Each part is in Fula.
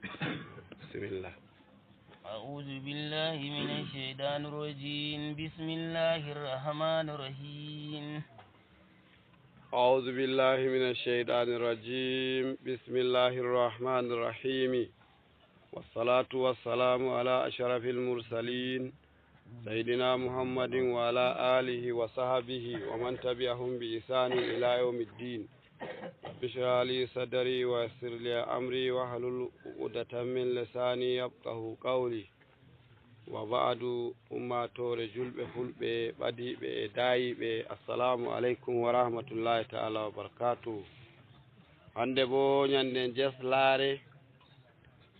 بسم الله. أعوذ بالله من الشيطان الرجيم. بسم الله الرحمن الرحيم. أعوذ بالله من الشيطان الرجيم. بسم الله الرحمن الرحيم. والصلاة والسلام على أشرف المرسلين سيدنا محمد وعلى آله وصحبه ومن تبعهم بإحسان إلى يوم الدين. اشرح لي صدري ويسر لي أمري واحلل عقدة من لساني يفقهوا قولي. وبعد ummatore julɓe fulɓe ɓadiɓe e dayiɓe, assalamu aleykum wa rahmatullahi taala wa barakatuhu. hande bo ñande jeslare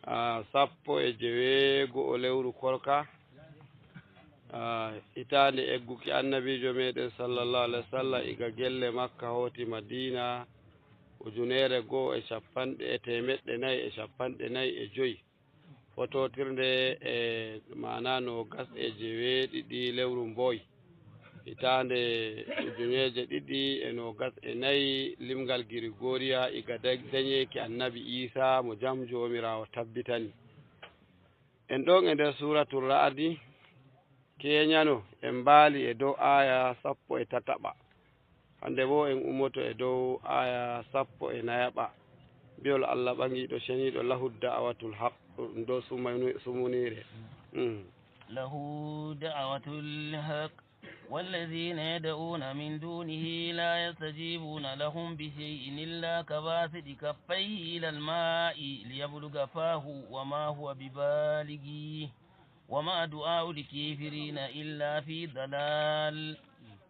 17 lewru korka hitande egguki annabijo meɗen sallallahu alaihi wa sallam iga gelle makka hoti madina 1445 fototirde e mana no gas e jeweɗiɗi lewru mboy hitande 2024 limgal Gregoriya iga dañeki annabi Isa mo jam jomirawo tabbitani. en ɗon e nder suratul ra'di keñano en mbaali e dow aya 17. hande bo en ummoto e dow aya 19. biyol Allah ɓangiɗo ceniɗo lahu da'watul haq do sumunire. له دعوة الحق والذين يدعون من دونه لا يستجيبون لهم بشيء إلا كباسط كفيه إلى الماء ليبلغ فاه وما هو ببالغه وما دعاء الكافرين إلا في ضلال.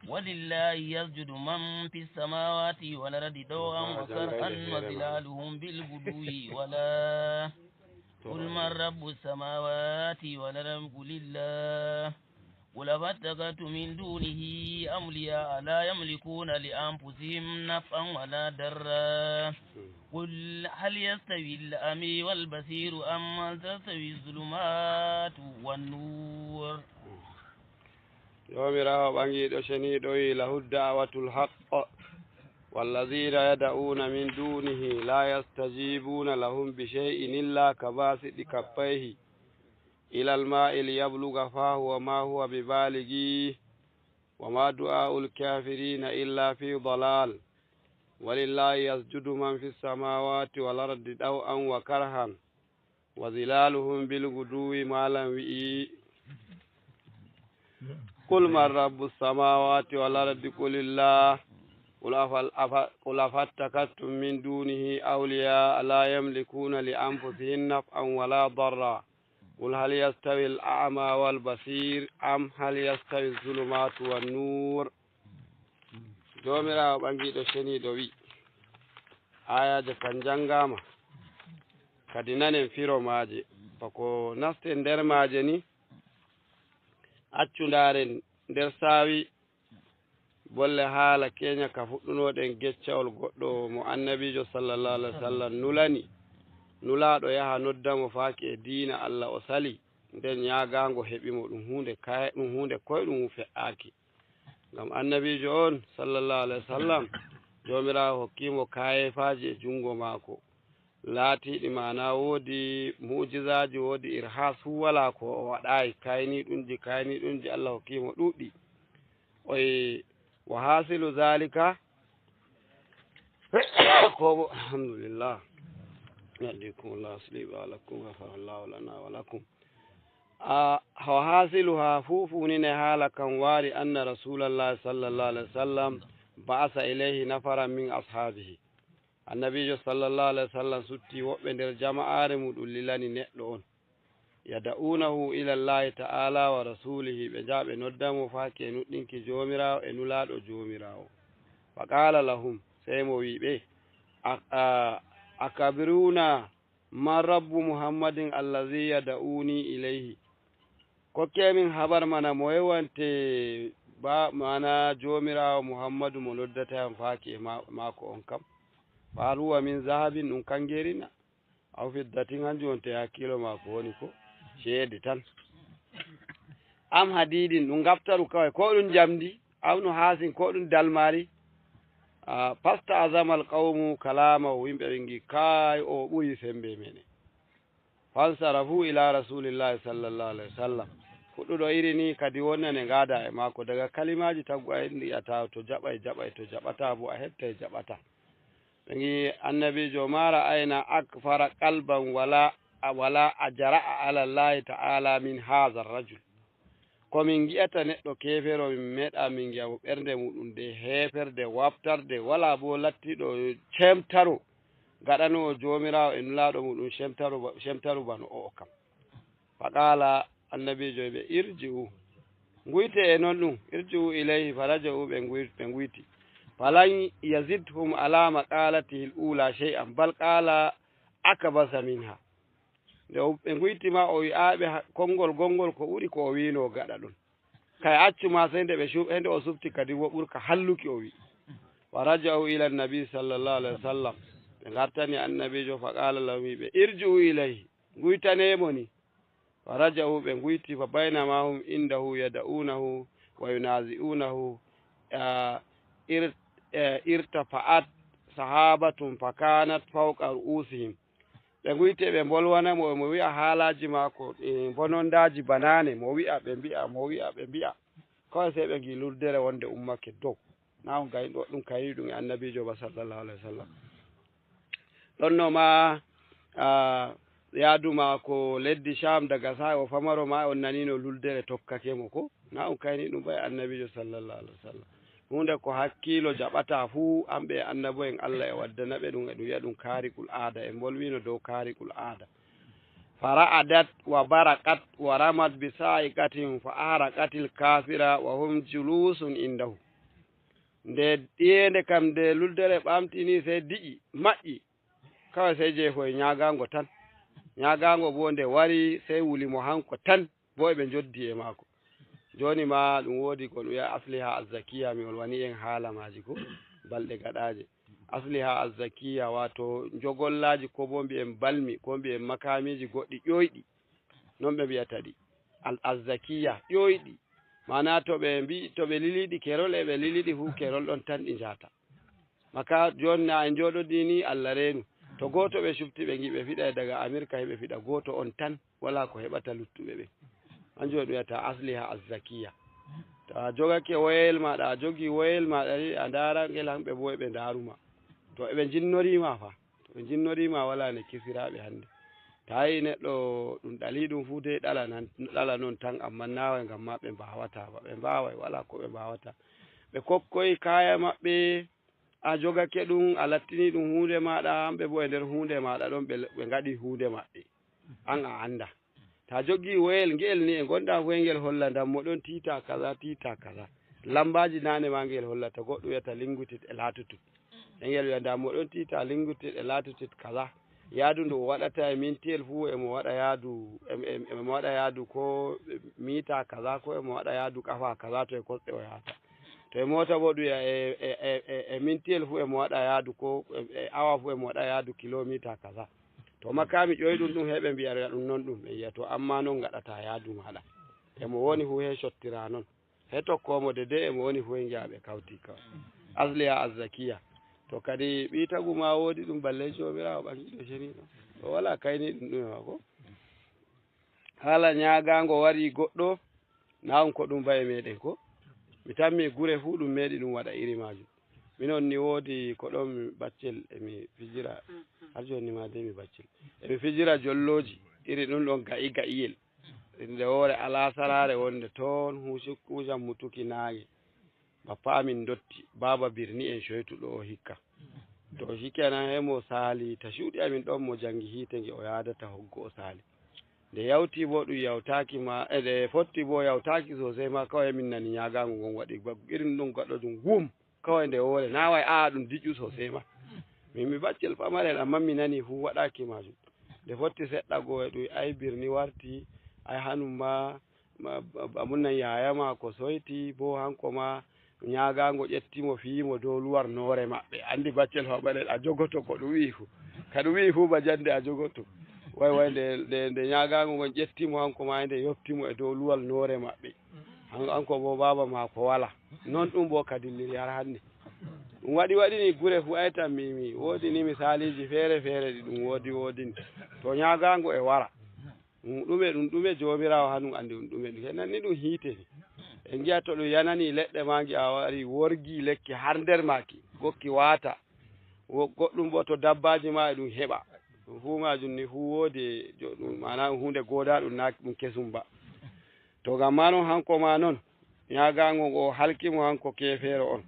ولله يسجد من في السماوات والأرض طوعا وكرها وظلالهم بالغدو ولا قل من رب السماوات والأرض قل الله. قل أفتخذتم من دونه أولياء لا يملكون لأنفسهم نفعا ولا ضرا. قل هل يستوي الأعمى والبصير أم هل تستوي الظلمات والنور. jomirawo ɓangiɗo ceniɗo wi lahu da'watul haqq والذين يدعون من دونه لا يستجيبون لهم بشيء إلا كباسط كفيه إلى الماء ليبلغ فاه وما هو ببالغه وما دعاء الكافرين إلا في ضلال. ولله يسجد من في السماوات والأرض طوعا وكرها وظلالهم بالغدو ما لم وئي. قل من رب السماوات والأرض قل الله. قل أفتخذتم من دونه أولياء لا يملكون لأنفسهم نفعا ولا ضرا. قل هل يستوي الأعمى والبصير أم هل يستوي الظلمات والنور. jomirawo ɓangiɗo ceniɗo wi ayaje kan jangama kadi nanen firo maje bako naste nder maje ni accudaren nder sawi bolle haala keña ka fuɗɗunoɗen geccawol goɗɗo mo annabijo sallallahu alaihi wa sallam nulani nulaɗo yaha noddamo faaki e diina Allah o sali nden ñagango heɓimo ɗum hunde koyɗum fe'aki ngam annabijo on sallallahu alaihi wa sallam jomirawo hokkimo kayefaji e jungo mako laatiɗi mana woodi mujizaji woodi irhas fu wala ko o waɗayi kayni ɗumji Allah hokkimo ɗuɗɗi. oye wa hasilu zalika ko alhamdulillah yahdikumullahu asliba lakum ghafarallahu lana wa lakum. wa hasiluha fufunine haala kan waari anna rasulallahi sallallahu alaihi wasallam ba'asa ilayhi nafaran min ashabihi. annabijo sallallahu alaihi wasallam sutti woɓɓe nder jama'are muɗum lilani neɗɗo on yada'unahu ila llahi ta'ala wa rasulihi ɓe jaɓe noddamo faaki e nuɗɗinki jomirawo e nulaɗo jomirawo. fa qala lahum sey mo wiɓe akabiruna man rabbu muhammadin allazi yada'uni ilayhi. kokkemin habar mana mo yewante ba mana jomirawo muhammadu mo noddata hen faaki e mako on kam. fa huwa min zahabin ɗum kangerina aw fiddatin hanjum wonte hakkilo mako woni ko ceede tan am hadidin ɗum gaftaru kawai ko ɗum jamdi aw no hasin ko ɗum dalmari. pasta azamal qawmu kalama o yimɓe ɓe gi kay o ɓuyi sembe mene fansarafu ila rasulillahi sallallahu alaihi wasallam fuɗɗuɗo iri ni kadi wonnane ngada e maako daga kalimaji taggu a yi'ata to jaɓay to jaɓata bo a heɓtay jaɓata ɓe annabijo mara ayna akfara qalban wala ajra'a ala llahi ta'ala min hadha rajul komin gi'ata neɗɗo kefero min meeɗa min gi'amo ɓernde muɗum de heferde waftarde wala bo lattiɗo cemtaro gaɗanowo jomirawo e nulaɗo muɗum cemtaru bano o kam faqala annabijo ɓe irji'u guyte e noon ɗum irji'u ilayhi faraja'u ɓe guyti falan yazidhum ala maqalatihi l-ula shay'an bal qala akbasa minha nde ɓe guytima o wi'aɓe konngol gongol ko ɓuri ko o wino gaɗa ɗum kay accuma sey nde hende o sufti kadi wo ɓurka halluki o wi wa raja'u ila nabi sallallahu alaihi wasallam ɓe gartani annabijo fa qala lahum ɓe irji'u ilayhi guytanemo ni fa raja'u ɓe guyti fa baynama hum indahu yada'unahu wa yunazi'unahu irtafa'at sahabatun fa kanat fawqa ru'usihim ɓe guyte ɓe bolwanamo mo wi'a haalaji maako bonondaji banane mo wi'a ɓe mbi'a kawai sey ɓe gi lurdere wonde ummake dow na on gay ɗum kayri ɗum e annabijo ba sallallahu alaihi wasallam ɗonno ma yaadu maako leddi Sham daga sa o famaro ma on nanino luldere tokkakemo ko na on kayni ɗum ɓay annabijo sallallahu alaihi wasallam hunde ko hakkilo jaɓata fuu amɓe annabo en Allah e waddana ɓe ɗum e ɗum wiya ɗum kaariqul aada e bolwino dow kaariqul aada fara'adat wa barakat wa ramat bi sa'iqatin fa araqatil kafira wa hum julusun indahu nde ɗiyende kam nde luldere ɓamtini sey diƴi maƴƴi kawai sey jeefo e ñaagango tan ñaagango bo nde wari sey wulimo hanko tan bo eɓe joddi e maako joni ma ɗum woodi ko ɗum wiya asliha azzakiya mi wolwani en haala maji ko balɗe gaɗaje asliha azzakiya wato jogollaji ko bo mbi'en balmi ko mbi'en makamiji goɗɗi ƴoyɗi non ɓe mbiyata ɗi azzakiya ƴoyɗi mana to ɓe liliɗi kerol e ɓe liliɗi fu kerol ɗon tan ɗi njata maka joni na en joɗodi ni Allah reenu to goto ɓe shufti ɓe gi ɓe fiɗa daga Amerika heɓe fiɗa goto on tan wala ko heɓata luttuɓe ɓe hanjum ɗum wiyata asliha azzakiya to a jogake woyel maɗa a jogi woyel maɗa ni a ndara ngel hamɓe bo eɓe ndaruma to eɓe jinnorima fa to ɓe jinnorima wala ne kisiraɓe hande tayi neɗɗo ɗum ɗali ɗum fu de ɗala noon tan amma nawai ngam ma ɓe mbawata ba ɓe mbawai wala ko ɓe mbawata ɓe kokkoyi kaya maɓɓe a jogake ɗum a lattini ɗum hunde maɗa hamɓe bo e nder hunde maɗa ɗon ɓe gaɗi hunde maɓɓe an a anda ta joggi woyel ngel ni e gonɗa fu ngel holla dammo ɗon tita kaza lambaji nane ma ngel hollata goɗɗo wiyata lingutit e latitude e ngel wiya dammo ɗon tita lingutit e latitude kaza yaadu ndu o waɗata e mintiyel fu emo waɗa yaadu ko mita kaza ko emo waɗa yaadu kafa kaza to e kosɗe o yahata to e mota bo ɗum wiya e mintiyel fu emo waɗa yaadu ko e awa fu emo waɗa yaadu kilomita kaza to makami ƴoyɗum ɗum heɓe mbiyata ɗum noon ɗum ɓe yiya to amma noon gaɗata yaadu maɗa emo woni fu he sottira noon he tokkomo de emo woni fu he giyaɓe kawti ka asliha azzakiya to kadi ɓi tagu ma woodi ɗum balle jomirawo ɓangiɗo ceniɗo o wala kayni ɗum ɗume ma ko haala ñaagango wari goɗɗo na on ko ɗum baye meɗen ko mi tammi gure fu ɗum meɗi ɗum waɗa iri majum minon ni woodi ko ɗon baccel emi fijira har joni ma de mi baccel emi fijira jolloji iri ɗum ɗon ga'iyel nde woore alasarare wonde toon huusan mutuki naage bappa amin dotti baba birni en coytuɗo o hikka to shikenan hemo saali ta cuuɗi amin ɗon mo jangi hiite nge o yadata hoggo o saali nde yawti bo ɗum yawtaki ma nde fotti bo yawtaki sosai ma kawai min nani ñagango ngon waɗi irin ɗum gaɗo ɗum gum kawai nde woore na way ɗum diƴu sosai ma mi baccel pamarel amma mi nani fu waɗaki majum nde fotti seɗɗa go e ɗum ay birni warti ay hanum ma amunnan yayama ko soyti bo hanko ma ñagango ƴettimo fiimo dow luwar noore maɓɓe andi baccel pamarel a jogoto ko ɗum wi fu ka ɗum wi fu ba jande a jogoto way nde ñagango ngon ƴettimo hanko ma nde yoftimo e dow luwal noore maɓɓe hanko bo baba ma ko wala noon ɗum bo kadilliri har hande ɗum waɗini gure fu ay tan mimi woodi ni misaliji feere ɗi ɗum woodi to ñagango e wara ɗum jomirawo hanum andi ɗum kenan ni ɗum hiite ni e giya to ɗum yanani leɗɗe magi a wari worgi lekki har nder maki gokki wata goɗɗum bo to dabbaji ma e ɗum heɓa ɗum fu majum ni fu woodi ɗum mana hunde godaɗum na ɗum kesum ba to gam ma noon hanko ma noon ñagago o halkimo hanko kefere on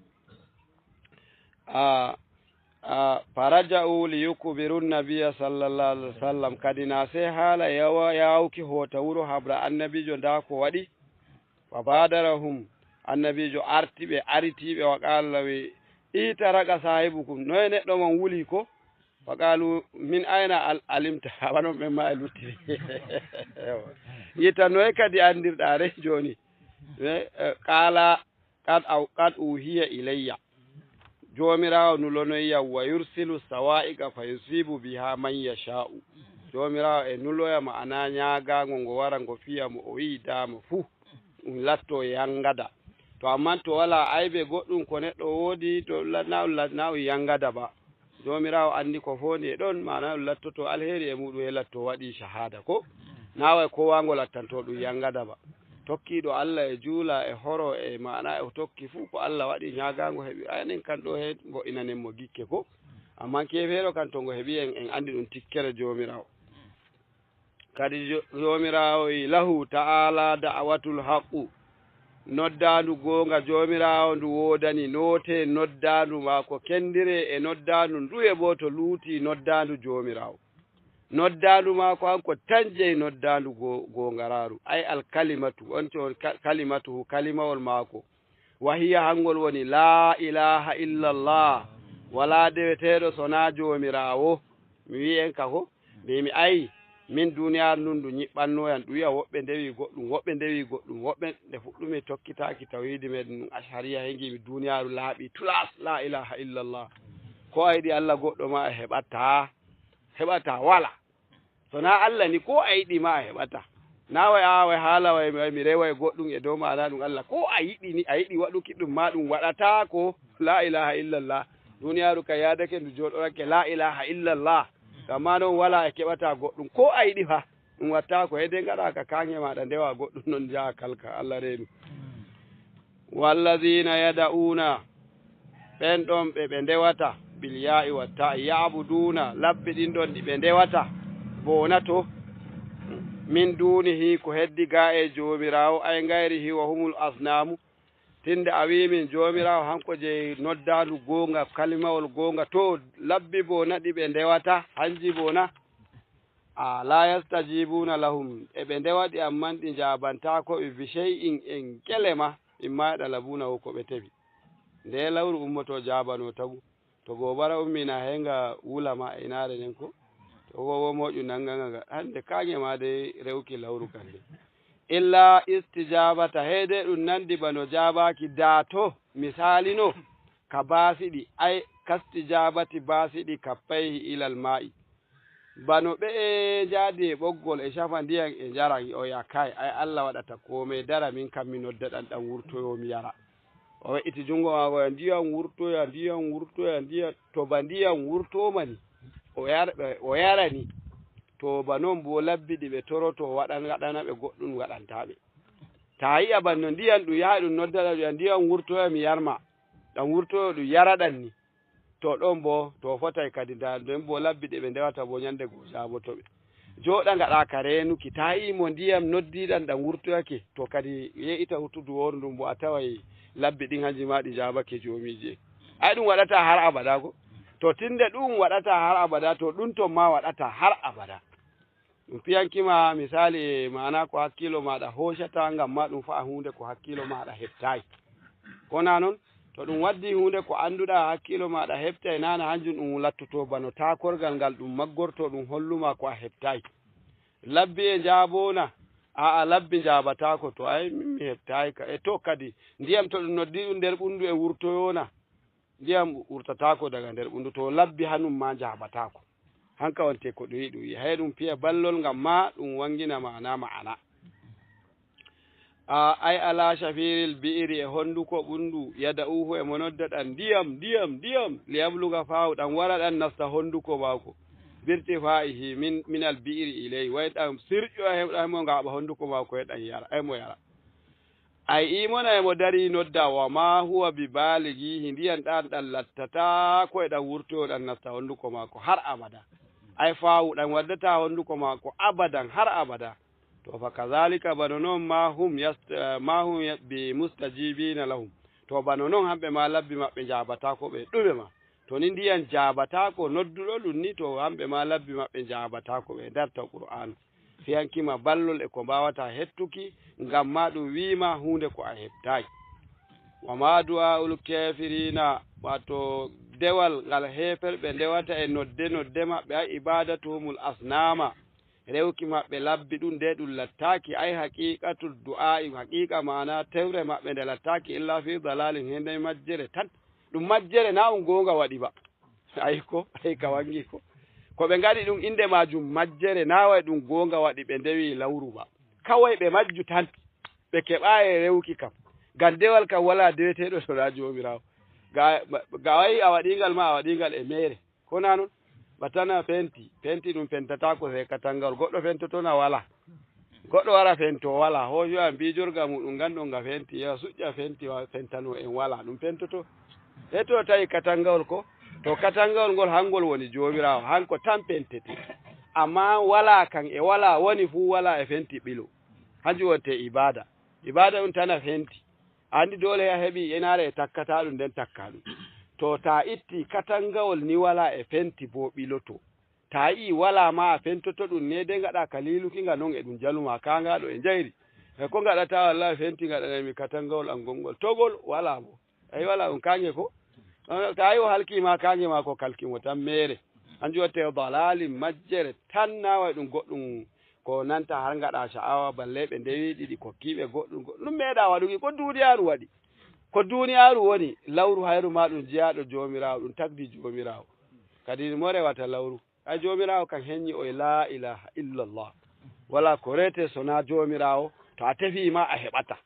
faraja'u li yukbiru nabiya sallallahu alaihi wasallam kadi na sai hala yawuki hota wuro habra annabijo nda ko waɗi fa badarahum annabijo artiɓe aritiɓe wa qala wi ita raga sahibukum noye neɗɗo man wuli ko fa qalu min ayna alimta haɓanon ɓen ma e luttiri yita noye kadi andirɗa re joni qala qad uhiya ilayya jomirawo nulonoyya wa yursilu sawa'iqa fa yusibu biha man yasha'u jomirawo e nuloya ma'ana ñagago ngo wara ngo fiya mo o yi dama fuu ɗum latto yangada to amman to wala aybe goɗɗum ko neɗɗo woodi to na o yangada ba jomirawo andi ko fondi e ɗon mana ɗum lattoto alheri e muɗum e latto waɗi shahada ko naway kowango lattanto ɗum yangada ba tokkiɗo Allah e juula e horo e mana e tokki fuu ko Allah waɗi ñagago heeɓi anen kan ɗo he go'inanen mo gikke ko amma kefeero kan to ngo heeɓi en andi ɗum tikkere jomirawo kadi jomirawo lahu ta'ala da'watul haqqu noddandu gonga jomirawo ndu wodani note noddandu mako kendire e noddandu nduye bo to luuti noddandu jomirawo noddandu mako hanko tanje noddandu gongararu ay alkalimatu onto kalimatu kalimawol mako wahiya hangol woni la ilaha illallah wala deweteɗo sona jomirawo mi wi'en ka ko mbimi ayi min duniyaru ndun ndu ñiɓɓannoyan ɗum wiya woɓɓe ndewi goɗɗum woɓɓe nde fuɗɗumi tokkitaki tawhidi meɗen ɗum ashariya hengimi duniyaru laaɓi tulas la ilaha illallah ko a yiɗi Allah goɗɗo ma a heɓata wala sona Allah ni ko a yiɗi ma a heɓata naway away haala way mi reway goɗɗum e dow maɗa ɗum Allah ko a yiɗi ni a yiɗi waɗuki ɗum ma ɗum waɗata ko la ilaha illallah duniyaru ka yadake ndu joɗorake la ilaha illallah kamma noon wala e keɓata goɗɗum ko a yiɗi fa ɗum watta ko hede gaɗa ka kange maɗa ndewa goɗɗum noon jaha kalka Allah reenu walladina yada'una ɓen ɗon ɓe ndewata bil ya'i watta ya'buduna labbi ɗin ɗon ɗi ɓe ndewata bona to min dunihi ko heddi ga e jomirawo ay gayrihi wa humul asnamu tinde a wimin jomirawo hanko je noddandu gonga kalimawol gonga to labbi bona ɗi ɓe ndewata hanji bona la yastajibuna lahum e ɓe ndewaɗi amman ɗi jabantakoɓe bi shay'in en kelema imma ɗalabuna wo ko ɓe teɓi nde lawru ummoto jabano tagu to gobara ummina henga wulama e inare nden ko to wowo moƴu nanganga hande kange ma de rewki lawru kande illa istijabata hede ɗum nandi bano jabaki dato misali no ka basiɗi ay kastijabati basiɗi kappayhi ilal ma'i bano ɓe jaadi e ɓoggol e shafa ndiyan e jara o yakay ay Allah waɗata komai dara min kam mi noddaɗan ɗan wurtoyo mi yara o we'iti jungo mako ya ndiyam wurtoya to ba ndiyam wurtomani o yarani to ba noon bo labbiɗi ɓe toroto gaɗana ɓe goɗɗum waɗantaɓe ta yi'a banno ndiyam ɗum yaha ɗum noddaɗa ɗum ndiyam wurtoya mi yarma ɗan wurtoyo ɗum yaraɗan ni to ɗon bo to fotay kadi nda nden bo labbiɗe ɓe ndewata bo ñande go jabotoɓe joɗa gaɗa ka renuki ta yimo ndiyam noddiɗan ɗan wurtoyake to kadi ye'ita wurtudu woru ndum bo a taway labbi ɗin hanji ma ɗi jabake jomiji ay ɗum waɗata har abada ko to tinde ɗum waɗata har abada to ɗum ton ma waɗata har abada ɗum piyankima misali mana ko hakkilo maɗa hoccata ngam ma ɗum fa'a hunde ko hakkilo maɗa heɓtayi kona noon to ɗum waddi hunde ko annduɗa hakkilo maɗa heɓtay nana hanjum ɗum lattuto bano takorgal ngal ɗum maggorto ɗum holluma ko a heɓtayi labbi e jabona a labbi jabatako to ay min mi heɓtayi ka e to kadi ndiyam to ɗum noddi ɗum nder ɓundu e wurtoyona ndiyam wurtatako daga nder ɓundu to labbi hanum ma jabatako hanka wonte ko ɗum yiɗum yi hay ɗum piya ballol ngam ma ɗum wangina ma'ana ay ala shafiril bi'iri e honduko ɓundu yada uhu e mo nodda ɗan ndiyam liyabluga fawu ɗan wara ɗan nasta honduko mako birtifaihi min al-bi'ri ilayhi way ɗam sirƴo heɓɗa mo ngaɓa honduko mako e ɗan yara ay mo yara ay imona emo dari nodda wa ma huwa bi balighihi ndiyan ɗan lattata ko e ɗan wurto ɗan nasta honduko mako har abada ay fawu ɗan waddata honduko mako abadan har abada to fa kazalika bano noon ma hum bi mustajibina lahum to bano noon hamɓe ma labbi maɓɓe jabatako ɓe ɗume ma to ni ndiyan jabatako nodduɗo ɗum ni to hamɓe ma labbi maɓɓe jabatako ɓe darta qur'an fiyankima ballol e ko mbawata hettuki ngam ma ɗum wima hunde ko a heɓtayi wa ma du'aul kafirina wato dewal ngal heferɓe ndewata e nodde maɓɓe ay ibadatuhumul asnama rewki maɓɓe labbi ɗum nde ɗum lattaki ay haqiqatul du'a'i haqiqa mana tewre maɓɓe nde lattaki illa fi dalalin hende majjere tan ɗum majjere na on gonga waɗi ba ay ka wangi ko ɓe ngaɗi ɗum inde majum majjere na way ɗum gonga waɗi ɓe ndewi lawru ba kawai ɓe majju tan ɓe keɓayi rewki kam ngam dewal kam wala deweteɗo sona jomirawo ga wayi a waɗingal ma a waɗingal e mere ko na noon batana penti ɗum pentatako se katangal goɗɗo fentotona wala goɗɗo wara fento wala hojowa mbijorga muɗum ganɗon nga fenti ya suƴƴa fenti wa fentano en wala ɗum pentoto e to tawi katangawol ko to katangawol ngol hangol woni jomirawo hanko tan pentete amma wala kan e wala woni fu wala e fenti ɓilo hanjum wonte ibada ɗum tana fenti andi dole ya heɓi enare e takkata ɗum nden takka ɗum to ta itti katangawol ni wala e fenti bo ɓiloto ta yi wala ma a fentoto ɗum ne de ngaɗa kalilukinga noon e ɗum jaluma kangaɗo e jayri e ko ngaɗata wallahi fenti ngaɗanami katangawol an gongol togol wala bo ayi wala ɗum kange ko ta yi o halkima kange ma ko kalkimo tan mere hanjum watte dalalin majjere tan nawa ɗum goɗɗum ko nanta har ngaɗa sha'awa balle ɓe ndewi ɗiɗi kokkiɓe goɗɗum ɗum meeɗa waɗuki ko duniyaru waɗi ko duniyaru woni lawru hayru ma ɗum jeyaɗo jomirawo ɗum tagdi jomirawo kadi mo rewata lawru ay jomirawo kan heññi o la ilaha illallah wala ko rete sona jomirawo to a tefima a heɓata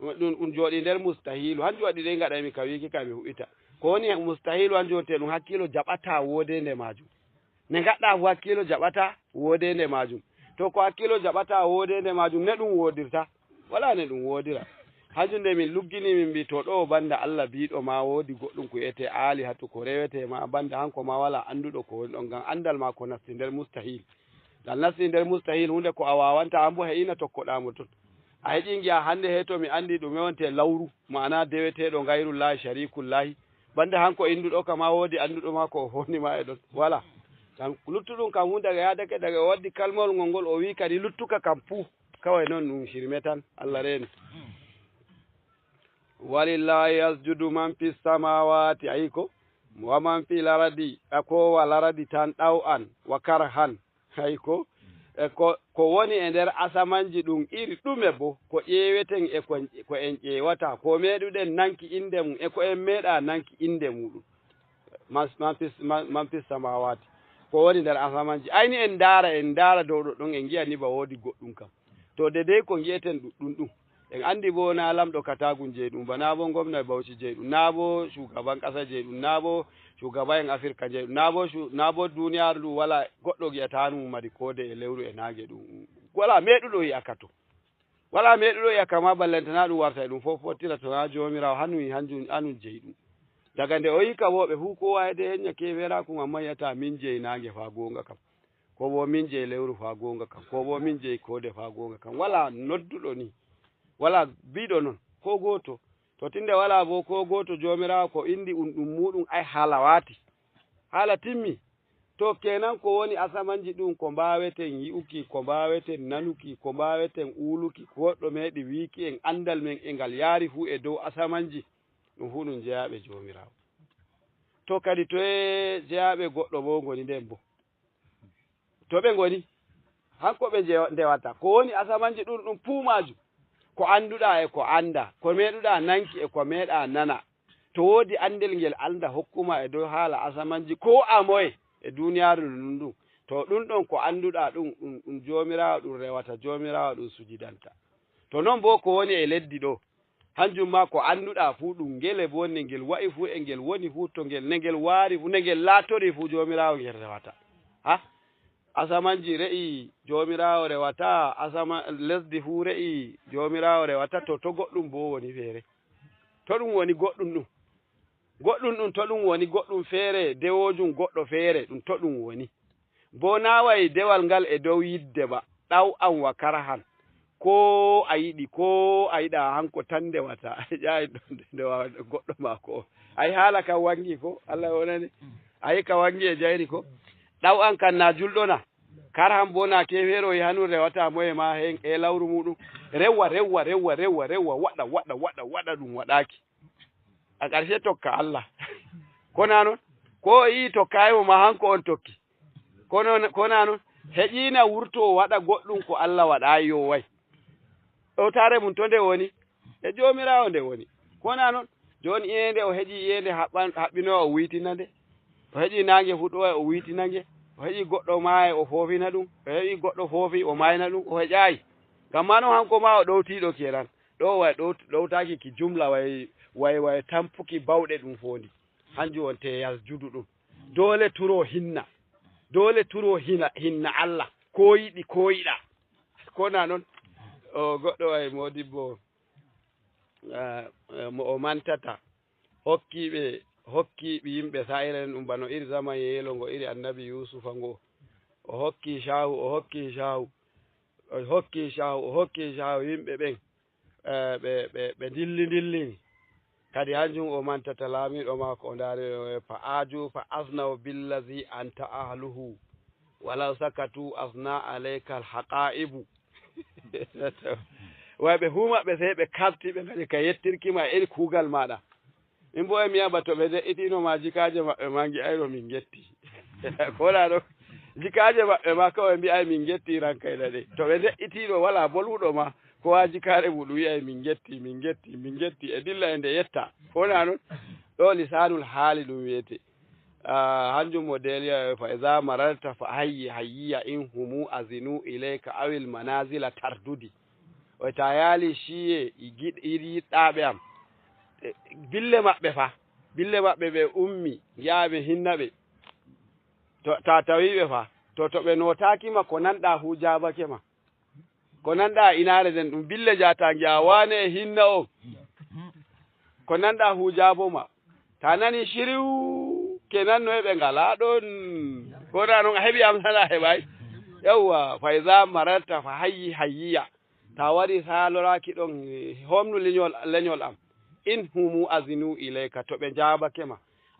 ɗum jooɗi nder mustahilu hanjum waɗi ɗe gaɗami ka wiki ka mi huɓita ko woni mustahilu hanjum wonte ɗum hakkilo jaɓata wodende majum ne gaɗɗa fo hakkilo jaɓata wodende majum to ko hakkilo jaɓata wodende majum ne ɗum wodirta wala ne ɗum wodira hanjum nde min luggini min mbi to ɗo banda Allah biɗo ma wodi goɗɗum ko ete ali hatu ko rewete ma banda hanko ma wala anduɗo ko woni ɗon ngam andal ma ko nasti nder mustahil dal nasti nder mustahil hunde ko a wawanta an bo heina tokkoɗamo ton a heƴi giya hande he to mi andi ɗum wonte lawru mana deweteɗo gayrullahi sharikullahi banda hanko induɗo kama wodi anduɗo ma ko honima e ɗon wala kam luttuɗum kam hunde yadake daga o waddi kalmol ngol o wi kadi luttuka kam fuu kawai noon ɗum shirme tan Allah reni walillahi yasjudu man fi samawati ayiko wa man fi laradi ko wa laradi tan ɗaw an wa karhan ayiko ko woni e nder asamanji ɗum iri ɗume bo ko ƴeweten e ko en ƴewata ko meɗuɗen nanki inde mum e ko en meeɗa nanki inde muɗum man fi samawati ko woni nder asamanji ayni en daara dow ɗo ɗon en giya ni ba woodi goɗɗum kam to de ko gi'eten ɗum en andi bo na lamɗo Katagun jeyɗum ba na bo gwamna Bauchi jeyɗum na bo shugaban ƙasa jeyɗum na bo shugaban en Afrika jeyɗum na bo duniyaru ɗum wala goɗɗo gi'ata ɗum mari kode e lewru e nage ɗum wala meɗuɗo yi'aka to wala meɗuɗo yi'aka ma ballantana ɗum warta e ɗum fof fottira to na jomirawo hanum jeyɗum daga nde o yika woɓe fu kowa de heña kewerakum amma yiyata min jeyi nage fa gonga kam ko bo min jeyi lewru fa gonga kam ko bo min jeyi kode fa gonga kam wala nodduɗo ni wala biɗo noon ko goto to tinde wala bo ko goto jomirawo ko indi ɗum muɗum ay haala wati haala timmi to kenan ko woni asamanji ɗum ko mbaweten yi'uki ko mbaweten nanuki ko mbaweten uluki ko goɗɗo meɗi wiki en andal men e ngal yaari fu e dow asamanji ɗum fu ɗum jeyaɓe jomirawo to kadi to e jeyaɓe goɗɗo bo goni nden bo to ɓe goni hanko ɓe ndewata ko woni asamanji ɗum puumaju ko anduɗa e ko anda ko meɗuɗa nanki e ko meeɗa nana to woodi andel ngel anda hokkuma e dow haala asamanji ko amoye e duniyaru ɗum to ɗum ɗon ko anduɗa ɗum jomirawo ɗum rewata jomirawo ɗum sujidanta to noon bo ko woni e leddi ɗo hanjum ma ko anduɗa fu ɗum ngele bo ne ngel wa'i fu e ngel woni fu to ngel ne ngel waari fu ne ngel laatori fu jomirawo ngel rewata ha asamanji re'i jomirawo rewata asama lesdi fu re'i jomirawo rewata to goɗɗum bo woni feere to ɗum woni goɗɗum ɗum to ɗum woni goɗɗum feere dewojum goɗɗo feere ɗum to ɗum woni bo nawai dewal ngal e dow yidde ba ɗaw an wa karahan ko a yiɗi ko a yiɗa hanko tan ndewata ƴawi ndewa goɗɗo maako o ayi haala kam wangi ko Allah wonani ayi ka wangi e jayri ko ɗaw an kan na julɗona karahan bo na kefeero e hanu rewata moye ma hen e lawru muɗum rewa waɗa ɗum waɗaki a ƙarshe tokka Allah kona noon ko yi tokkayimo ma hanko on tokki kona noon heƴina wurto waɗa goɗɗum ko Allah waɗayi yo way ɗowtare mum to nde woni e jomirawo nde woni kona noon joni iyende o heeƴi iyende haɓɓino o wiitina nde o heeƴi nangue huɗoya o wiitina ngue o heeƴi goɗɗo maaye o foofina ɗum o heeƴi goɗɗo foofi o mayna ɗum o heƴayi ngam ma noon hanko ma o ɗowtiɗo kenan ɗo way ɗowtaki ki jumla way tampuki bawɗe ɗum fondi hanjum won te yasjudu ɗum dole turo hinna Allah ko yiɗi ko yiɗa kona noon o goɗɗo way modibbo mo o mantata hokkiɓe yimɓe sa'iren ɗum bano iri zaman yeelo ngo iri annabi yusufa ngo o hokki shahu yimɓe ɓen ɓe dilli kadi hanjum o mantata laamiɗo maako o ndaari fa aju fa asnaw billazi anta ahluhu walaw sakatu asna alayka alhaqaibu way ɓe humaɓe sey ɓe kafti ɓe kadi ka yettirkima iri kuugal maɗa min bo e miyaba to ɓe de'itino ma jikaje maɓɓe ma gi'ayno min getti kola ɗo jikaje maɓɓe ma kawai mbi'ay min getti rankayna ɗe to ɓe de'itino wala bolwuɗo ma ko wa jikare muɗum wiyay min getti e dilla e nde yetta kona noon ɗo lisanul haali ɗum wiyete hanjum mo deliya fa iza mararta fa hayyiya in humu azinu ilayka awil manazila tardudi o ta yaali shiye yiɗɗaɓe am bille maɓɓe ɓe ummi yaaɓe hinnaɓe ta tawiɓe fa to ɓe notakima ko nanɗa hu jabake ma ko nanɗa inare den ɗum bille jata giya wane e hinna on ko nanɗa hu jaboma ta nani shiriw kenan no ɓe ngala ɗon kona noon a heeɓi am sana heɓay yawwa fa iza mararta fa hayyiya ta wari saloraki ɗon homnu leñol am in humu azinu ilayka to ɓe jabake ma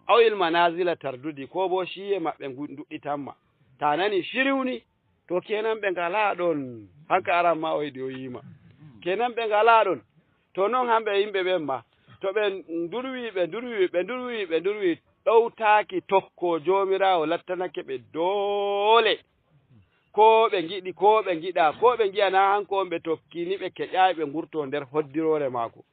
awil manazila tardudi ko bo shiye maɓɓe duɗɗitanma ta nani shiriwni to kenan ɓe ngala ɗon hanka aran ma o yiɗi o yima kenan ɓe ngala ɗon to noon hamɓe yimɓe ɓen ma to ɓe durwi ɗowtaki tokko jomirawo lattanake ɓe doole ko ɓe giɗi ko ɓe giɗa ko ɓe giyana hanko on ɓe tokkini ɓe keƴayi ɓe gurto nder hoddirore maako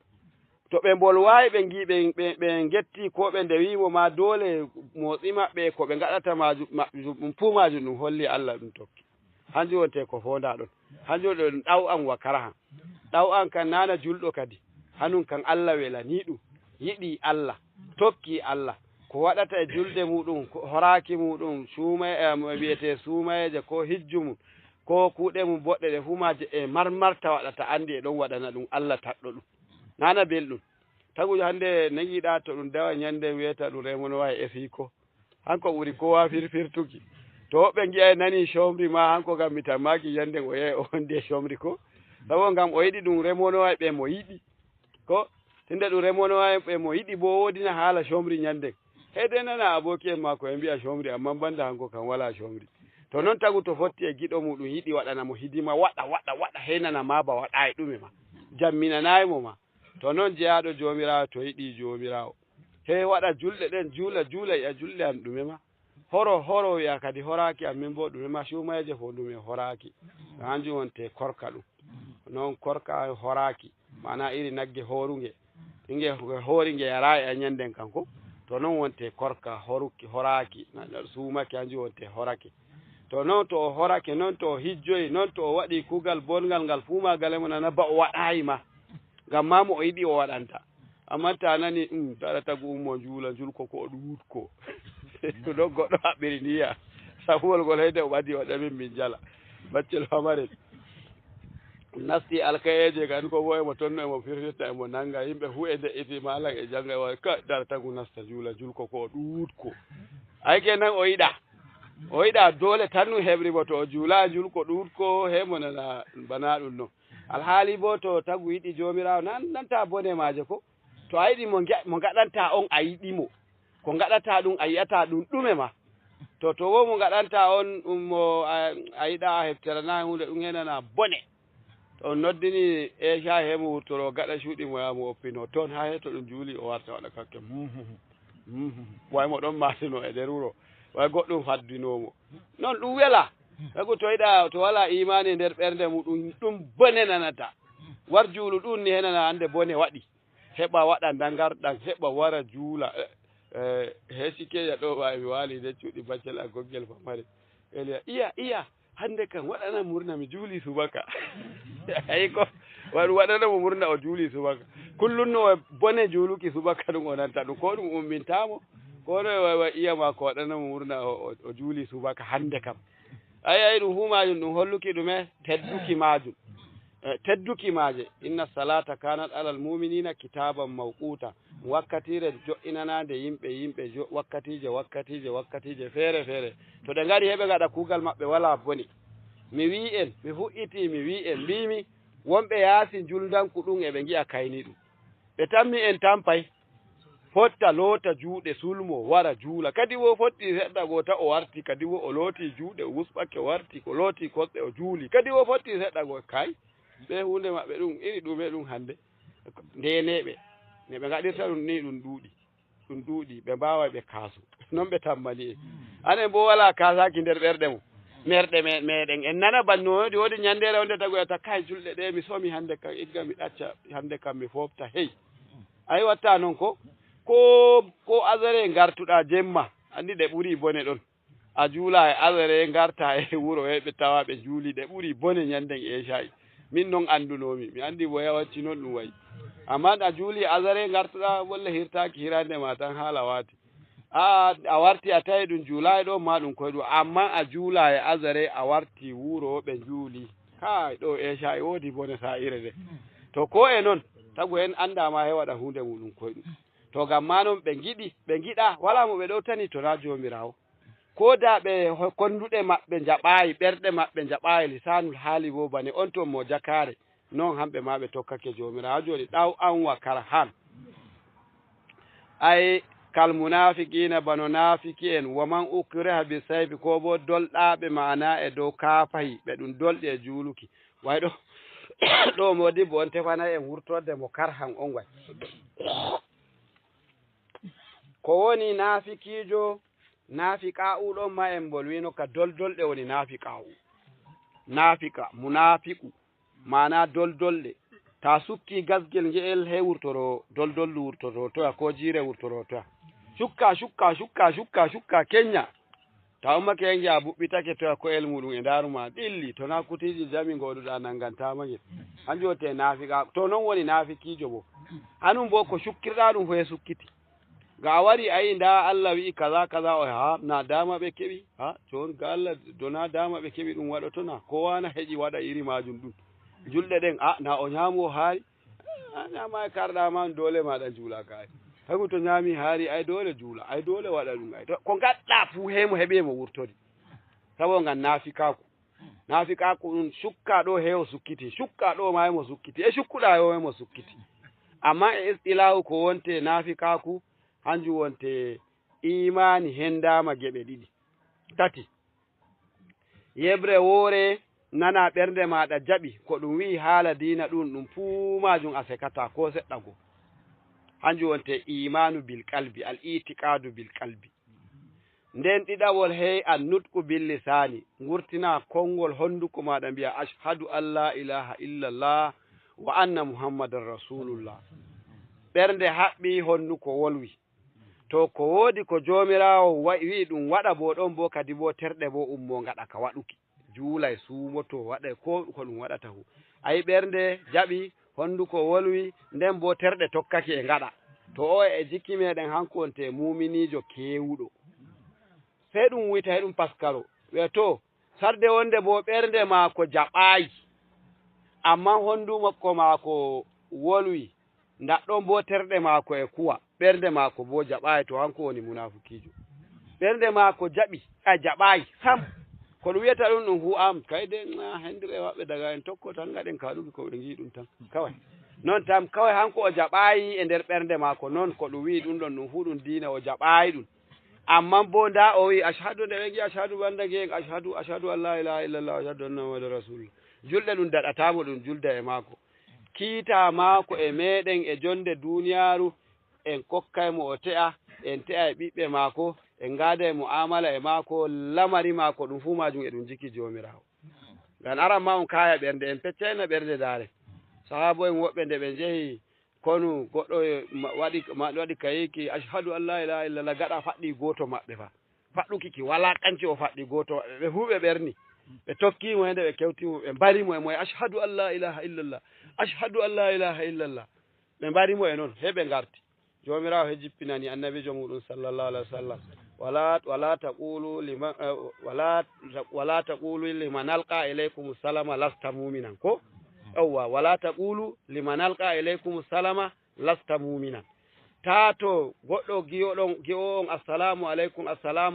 to ɓe bolwayi ɓe getti ko ɓe ndewimo ma doole motsi maɓɓe ko ɓe gaɗata majum fuu majum ɗum holli Allah ɗum tokki hanjum wonte ko fonda ɗon hanjum ɗon ɗaw an wa karahan ɗaw an kan nana julɗo kadi hanum kan Allah welani ɗum yiɗi Allah tokki Allah ko waɗata e julde muɗum horaki muɗum wiyete suumayeje ko hijju mum ko kuuɗe mum boɗɗe ɗe fuu maje e marmarta waɗata andi e ɗon waɗana ɗum Allah taɗɗo ɗum nana belɗum tagu hande nagiɗa to ɗum dawa ñande wiyeta ɗum remono wawi e fiiko hanko ɓuri kowa firtuki to woɓɓe giya nani somri ma hanko gam mi tammaki ñande o yehi o wondi e somri ko sabo gam o yiɗi ɗum remono wawi ɓe mo yiɗi ko tinde ɗum remono wawi ɓe mo yiɗi bo wodina haala somri ñande heyde nana aboki en mako e mbiya somri amma banda hanko kam wala somri to noon tagu to fotti e giɗo muɗum yiɗi waɗanamo hidima waɗa heynana ma ba waɗa e ɗume ma jamminanayimo ma to noon jeyaɗo jomirawo to yiɗi jomirawo he waɗa julɗe ɗen juula ya julɗe am ɗume ma horo wiya kadi horaki am min bo ɗume ma sumayeje fo ɗume horaki hanjum wonte korka ɗum noon korka horaki mana iri nagge horuge inge hori nge yara e ñanden kanko to noon wonte korka horaki sumaki hanjum wonte horake to noon to o horake noon to o hijjoyi noon to o waɗi kuugal bongal ngal fuu ma galemo nana ba o waɗayi ma ngam ma mo o yiɗi o waɗanta amma ta nani taɗa tagu ummo julko ko o ɗum wutko ɗum ɗon goɗɗo haɓɓiri niya sahuwol ngol heyde o ɓadi o ɗamin min jala baccel famare nasti alkayeje kan ko wo emo tonno emo firtirta emo nanga yimɓe fu e de'iti malang e janga wa ka dar tagu nasta juula julko ko ɗuutko ay kenan o yiɗa dole tan nu heɓri bo to o juula julko ɗuutko hemo nana bana ɗum no alhaali bo to tagu yiɗi jomirawo nanta bone maje ko to a yiɗi mo gaɗanta on a yiɗimo ko gaɗata ɗum a yiyata ɗum ɗume ma to wo mo gaɗanta on ɗum mo a yiɗa a hefterana hunde ɗum henana bone to on noddini Aisha hemo wurtoro gaɗa cuuɗi mo yamo oppino toon ha he to ɗum juuli o warta waɗa kakke way mo ɗon masino e nder wuro way goɗɗum faddinomo noon ɗum wela sagu to yiɗa to wala imani nder ɓernde muɗum ɗum bone nanata war juulu ɗum ni henana hande bone waɗi heɓa waɗa dangarɗan heɓa wara juula he sikeya ɗo wawi mi waali nde cuuɗi baccel a goggel famare eliya iya hande kam waɗana murna mi juuli subaka ayi ko waɗana mo murna o juuli subaka kullum no bone juuluki subaka ɗum o nanta ɗum ko ɗum ummintamo ko no wawa iya ma ko waɗana mo murna o juuli subaka hande kam ayi ɗum fu majum ɗum holluki ɗume tedduki maje inna salata kanat alal muminina kitaban mawquta wakkatire jo'inanade yimɓe wakkatije feere to ɗe ngari heɓe gaɗa kuugal maɓɓe wala boni mi fuɗɗiti mi wi en mbimi wonɓe yaasi juldanku ɗum eɓe gi'a kayni ɗum ɓe tammi en tampay fotta loota juuɗe sulmo wara juula kadi wo fotti seɗɗa go ta o warti kadi wo o looti juuɗe o wusɓake o warti ko looti kosɗe o juuli kadi wo fotti seɗɗa go kay ɓe hunde maɓɓe ɗum iri ɗume ɗum hande ndeneɓe ne ɓe gaɗirta ɗum ni ɗum ɗuuɗi ɓe mbawa ɓe kaasu noon ɓe tammani en anen bo wala kaasaki nder ɓerɗe mum merɗe meɗen en nana bannoɗi woodi ñandere wonde tagoyata kay julɗe ɗe mi somi hande kam igga mi ɗacca hande kam mi fofta hey ayi watta noon ko asare gartuɗa jemma andi ɗe ɓuuri bone ɗon a juula e asare garta e wuro heɓe tawa ɓe juuli ɗe ɓuuri bone ñanden Aisha min noon andunomi mi andi bo yawacci noon ɗum wayi amma a juuli asare gartuɗa wolle hirtaki hirande ma tan haala waati a warti a tawi ɗum juula e ɗo ma ɗum koye ɗum amma a juula e asare a warti wuro ɓe juuli kai ɗo Aisha woodi bone sa'ire de to ko e noon tagu en andama he waɗa hunde muɗum koye ɗum to gam ma noon ɓe giɗa wala mo ɓe ɗowtani to na jomirawo ko da ɓe konduɗe maɓɓe jaɓayi ɓerɗe maɓɓe jaɓayi lisanul haali bo bane on to mo jakare noon hamɓe ma ɓe tokkake jomirawo joni ɗaw an wa karhan ay kal munafiqina bano nafiki en waman ukriha bi sayfi ko bo dolɗaɓe mana e dow kaafayi ɓe ɗum dolɗi e juuluki way ɗo modibbo on tefana en wurtorde mo karhan on way ko woni nafikijo nafiqa'u ɗon ma en bolwino ka doldolɗe woni nafiqa'u nafika munafiqu mana doldolɗe ta sukki gasgel ngeel he wurtoro doldollu wurtoro toya ko jiire wurtoro toya shukka kenya ta ummake yangi a buɓɓitake toya ko'el muɗum e daruma ɗilli to na kutiji jami goɗuɗa nangantama hanjum wote nafiqa to noon woni nafikijo bo hanum bo ko sukkirɗa ɗum fo e sukkiti ga a wari ayi nda Allah wi'i kaza o ha na dama ɓe keɓi ha jon ga Allah dona dama ɓe keɓi ɗum waɗotona kowa na heƴi waɗa iri majum ɗum julɗe ɗen na o ñaamo haari ñama e karɗama dole maɗa juula kaari hagu to ñaami haari ay dole juula ay dole waɗa ɗum ay ko gaɗɗa fuu hemo heɓe mo wurtori sabo ngam naafikaku ɗum sukka ɗo hewo sukkiti sukka ɗo ma hemo sukkiti e sukkuɗa yo hemo sukkiti amma e istilahu ko wonte naafikaku hanjum wonte imani hendama geɓe ɗiɗi tati yebre woore nana ɓernde maɗa jaɓi ko ɗum wi'i haala diina ɗum fuu majum a sekata ko seɗɗa go hanjum wonte imanu bil qalbi al itiqadu bil qalbi nden ɗiɗawol hey an nutqu bil lisani gurtina konngol honduko maɗa mbiya ashhadu an la ilaha illallah wa anna muhammadan rasulullah ɓernde haɓɓi honduko wolwi to ko woodi ko jomirawo wi ɗum waɗa bo ɗon bo kadi bo terɗe bo ummo gaɗa ka waɗuki juulay suumoto waɗa ko ɗum waɗata hu ayi ɓernde jaɓi honduko wolwi nden bo terɗe tokkake e gaɗa to o e jikki meɗen hanko wonte muminijo kewuɗo sey ɗum wita he ɗum paskaro ɓe to sarde wonde bo ɓernde maako jaɓaayi amma hondu makko maako wolwi ndaɗɗon bo terɗe maako e kuwa ɓernde maako bo jaɓaayi to hanko woni munafukijo ɓernde maako jaɓaayi sam ko ɗum wiyata ɗum hu am kayde hendire maɓɓe daga en tokko tan gaɗen kaɗuki ko ɓe ngi ɗum tan kawai non tam kawai hanko o jaɓaayi e nder ɓernde maako non ko ɗum wi ɗum ɗon ɗum fu ɗum diina o jaɓaayi ɗum amma bo nda o wi ashhadu nde ɓe gi ashhadu banda gen ashhadu an la ilaha illallah ashhadu anna muhammadan rasulullah julɗe ɗum daɗatamo ɗum julda e maako kiita maako e meɗen e jonde duniyaaru en kokkaymo o te'a en te'a e ɓiɓɓe maako en ngaada e mu'amala e maako lamari maako ɗum fu majum e ɗum jikki jomirawo ngam aran ma on kaya ɓernde en peccayna ɓernde daare sahabo en woɓɓe nde ɓe njehi konu goɗɗo waɗi kayiki ashhadu an la ilaha illallah gaɗa faɗɗi goto maɓɓe fa faɗɗuki ki wala kanci o faɗɗi goto maɓɓe ɓe fu ɓe ɓerni ɓe tokkimo hende ɓe kewtimo ɓe mbarimo e moye ashhadu an la ilaha illallah ashhadu an la ilaha illallah ɓe mbarimo e noon he ɓe garti jomirawo he jippinani annabijo muɗum sallallahu alaihi wa sallam wala taqulu liman alqa ilaykum salama lasta mu'minan ko yawwa wala taqulu liman alqa ilaykum salama lasta mu'minan tato goɗɗo gi'o on assalamu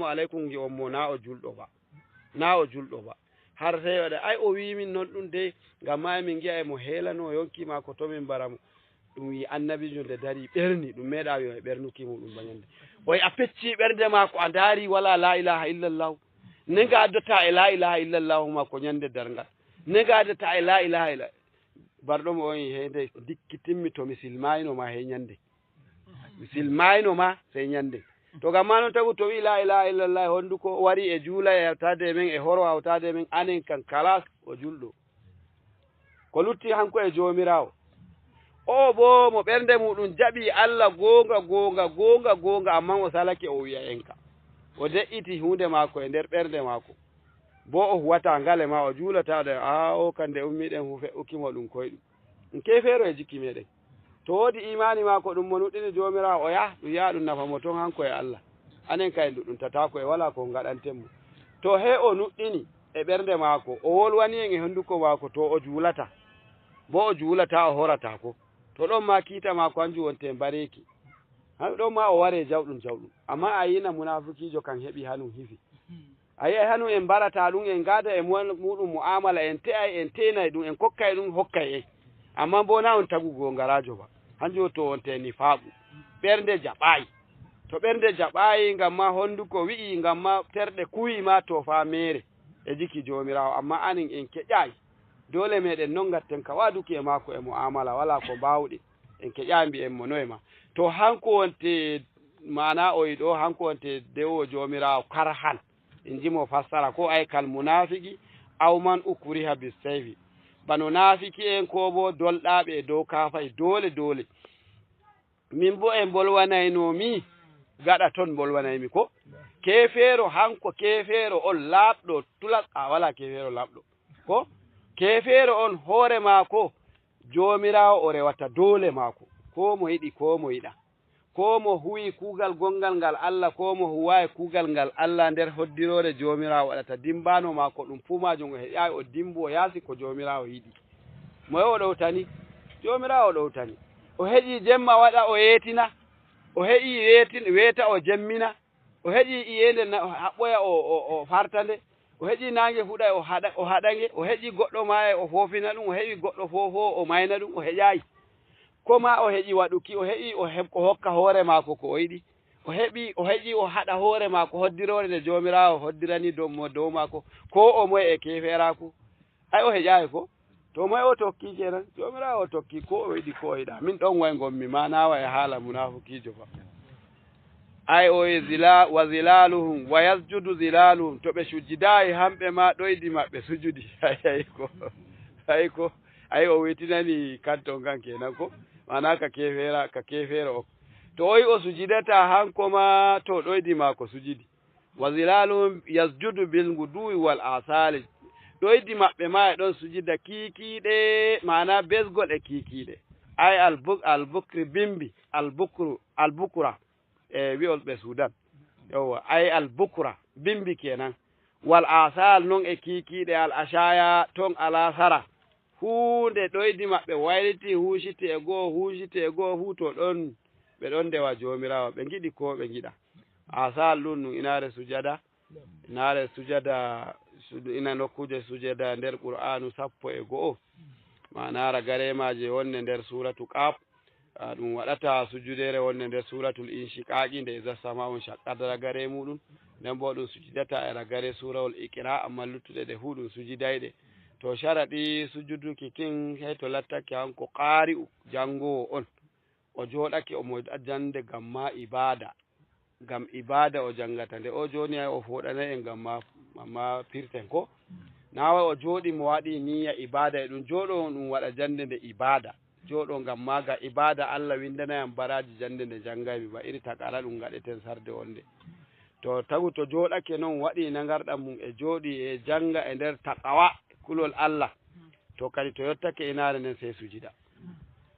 aleykum gi on mo na o julɗo ba har sai waɗa ay o wi min non ɗum de ngam ma min gi'a mo helano yonkima ko to min baramo ɗum wi annabijo nde dari ɓerni ɗum meeɗa wi e ɓernukimo ɗum bañande oy a pecci ɓernde ma ko a daari wala la ilaha illallah ne ngaddata e la ilaha illallah ma ko ñande darngal ne ngaddata e la ilaha illallah barɗomo on hede dikki timmi to mi silmayno he ñande mi silmayno ma sey ñande to gam ma noon tagu to wi la ilaha illallah honduko wari e juula e hawtade men e horo hawtade men anen kan kalas o julɗo ko lutti hanko e jomirawo o bo mo ɓernde muɗum jaɓi Allah gonga amma o salake o wiya enka o de'iti hunde maako e nder ɓernde maako bo o huwata ngale ma o juulata de o kande ummiɗen hu fe'ukimo ɗum koyɗum ɗum kefeero e jikki meɗen to woodi imani maako ɗum mo nuɗɗini jomirawo o ɗum yaha ɗum nafa mo ton hanko e Allah anen kay ɗum tatako e wala ko gaɗantenmo to he o nuɗɗini e ɓernde maako o wolwani en e honduko maako to o juulata bo o juulata o horata ko to ɗon ma kiita maako hanjum wonte mbareki ɗon ma o ware jawɗum amma a yina munafikijo kan heɓi hanum hifi a yi hanu en barata ɗum en gada e muɗum mu'amala en te'ay en tenay ɗum en kokkay ɗum hokkay en amma bo na on tagugo ngarajo ba hanjum to wonte nifaqu ɓernde jaɓayi to ɓernde jaɓayi ngam ma honduko wi'i ngam ma terɗe kuwi ma to fa mere e jiki jomirawo amma anin en keƴayi dole meɗen non gatten ka waduki e maako e mu'amala wala ko mbawɗe en keƴa mbi'en mo noye ma to hanko wonte mana o yiɗo hanko wonte dewo jomirawo karhan en jimo fassara ko ay kal munafiki aw man ukriha bisayfi bano nafiki en ko bo dolɗaɓe e dow kafay dole min bo en bolwanaynomi gaɗa ton bolwanaymi ko kefeero hanko kefeero on laaɓɗo tulat wala kefeero laaɓɗo ko kefeero on hoore maako jomirawo o rewata dole maako ko mo yiɗi ko mo yiɗa ko mo huwi kuugal gongal ngal Allah ko mo huwayi kuugal ngal Allah nder hoddirore jomirawo waɗata dimbano maako ɗum fuu majum o heƴayi o dimbo o yaasi ko jomirawo yiɗi moye o ɗowtani jomirawo ɗowtani o heƴi jemma waɗa o yeetina o heƴi weeta o jemmina o heƴi iyende haɓɓoya o fartande o heƴi nange huɗa o haɗange o heƴi goɗɗo ma o foofina ɗum o heƴi goɗɗo foofo o mayna ɗum o heƴayi koma o heƴi waɗuki o heƴi o hokka hoore maako ko o yiɗi o heƴi o haɗa hoore maako hoddirore nde jomirawo hoddirani dow maako ko o moye e keferaku ay o heƴayi ko to moye o tokki kenan jomirawo o tokki ko o yiɗi ko o yiɗa min ɗon way gommi ma nawa e haala munafikijo fa ay o wa zilaluhum wa yasjudu zilaluhum to ɓe sujjidayi hamɓe ma ɗoydi maɓɓe sujudi ay o wetinani kanton kan kenan ko mana ka kefera o to oyi o sujidata hanko ma to ɗoydi ma ko sujidi wa zilaluhum yasjudu bil guduwi wal asali ɗoydi maɓɓe ma e ɗon sujida kiikiiɗe mana besgol e kiikiiɗe ay albukri bimbi albukura e wi'ol ɓe sudan yowwa ay albukura bimbi kenan wal asal non e kikiɗe al ashaya ton ala sara hunde ɗoydi maɓɓe wayliti huusiti e goo fuu to ɗon ɓe ɗon ndewa jomirawo ɓe giɗi ko ɓe giɗa asal ɗum ɗum inare sujada ina nokkuje sujada nder qur'anu 11 mana ragaremaje wonne nder suratu qaf ɗum waɗata sujudere wonne nder suratul inshiqaqi nde iza sama'un shaqqat ragare muɗum nden bo ɗum sujudata e ragare surawol iqra amma luttuɗe ɗe fuu ɗum sujidayɗe to sharaɗi sujuduki kin hey to lattake hanko qari'u jangowo on o joɗake omo jande ngam ibada o jangata nde o joni ay o foɗanay en gamma pirten ko nawa o jooɗi mo waɗi niyya ibada e ɗum jooɗo ɗum waɗa jande nde ibada jooɗo ngam maga ibada Allah windanayam baraji jande nde janggaymi ba iri takara ɗum gaɗeten sarde wonde to tagu to jooɗake noon waɗi nagarɗam mum e jooɗi e janga e nder taqawa kulol Allah to kadi to yottake inare nden sey sujida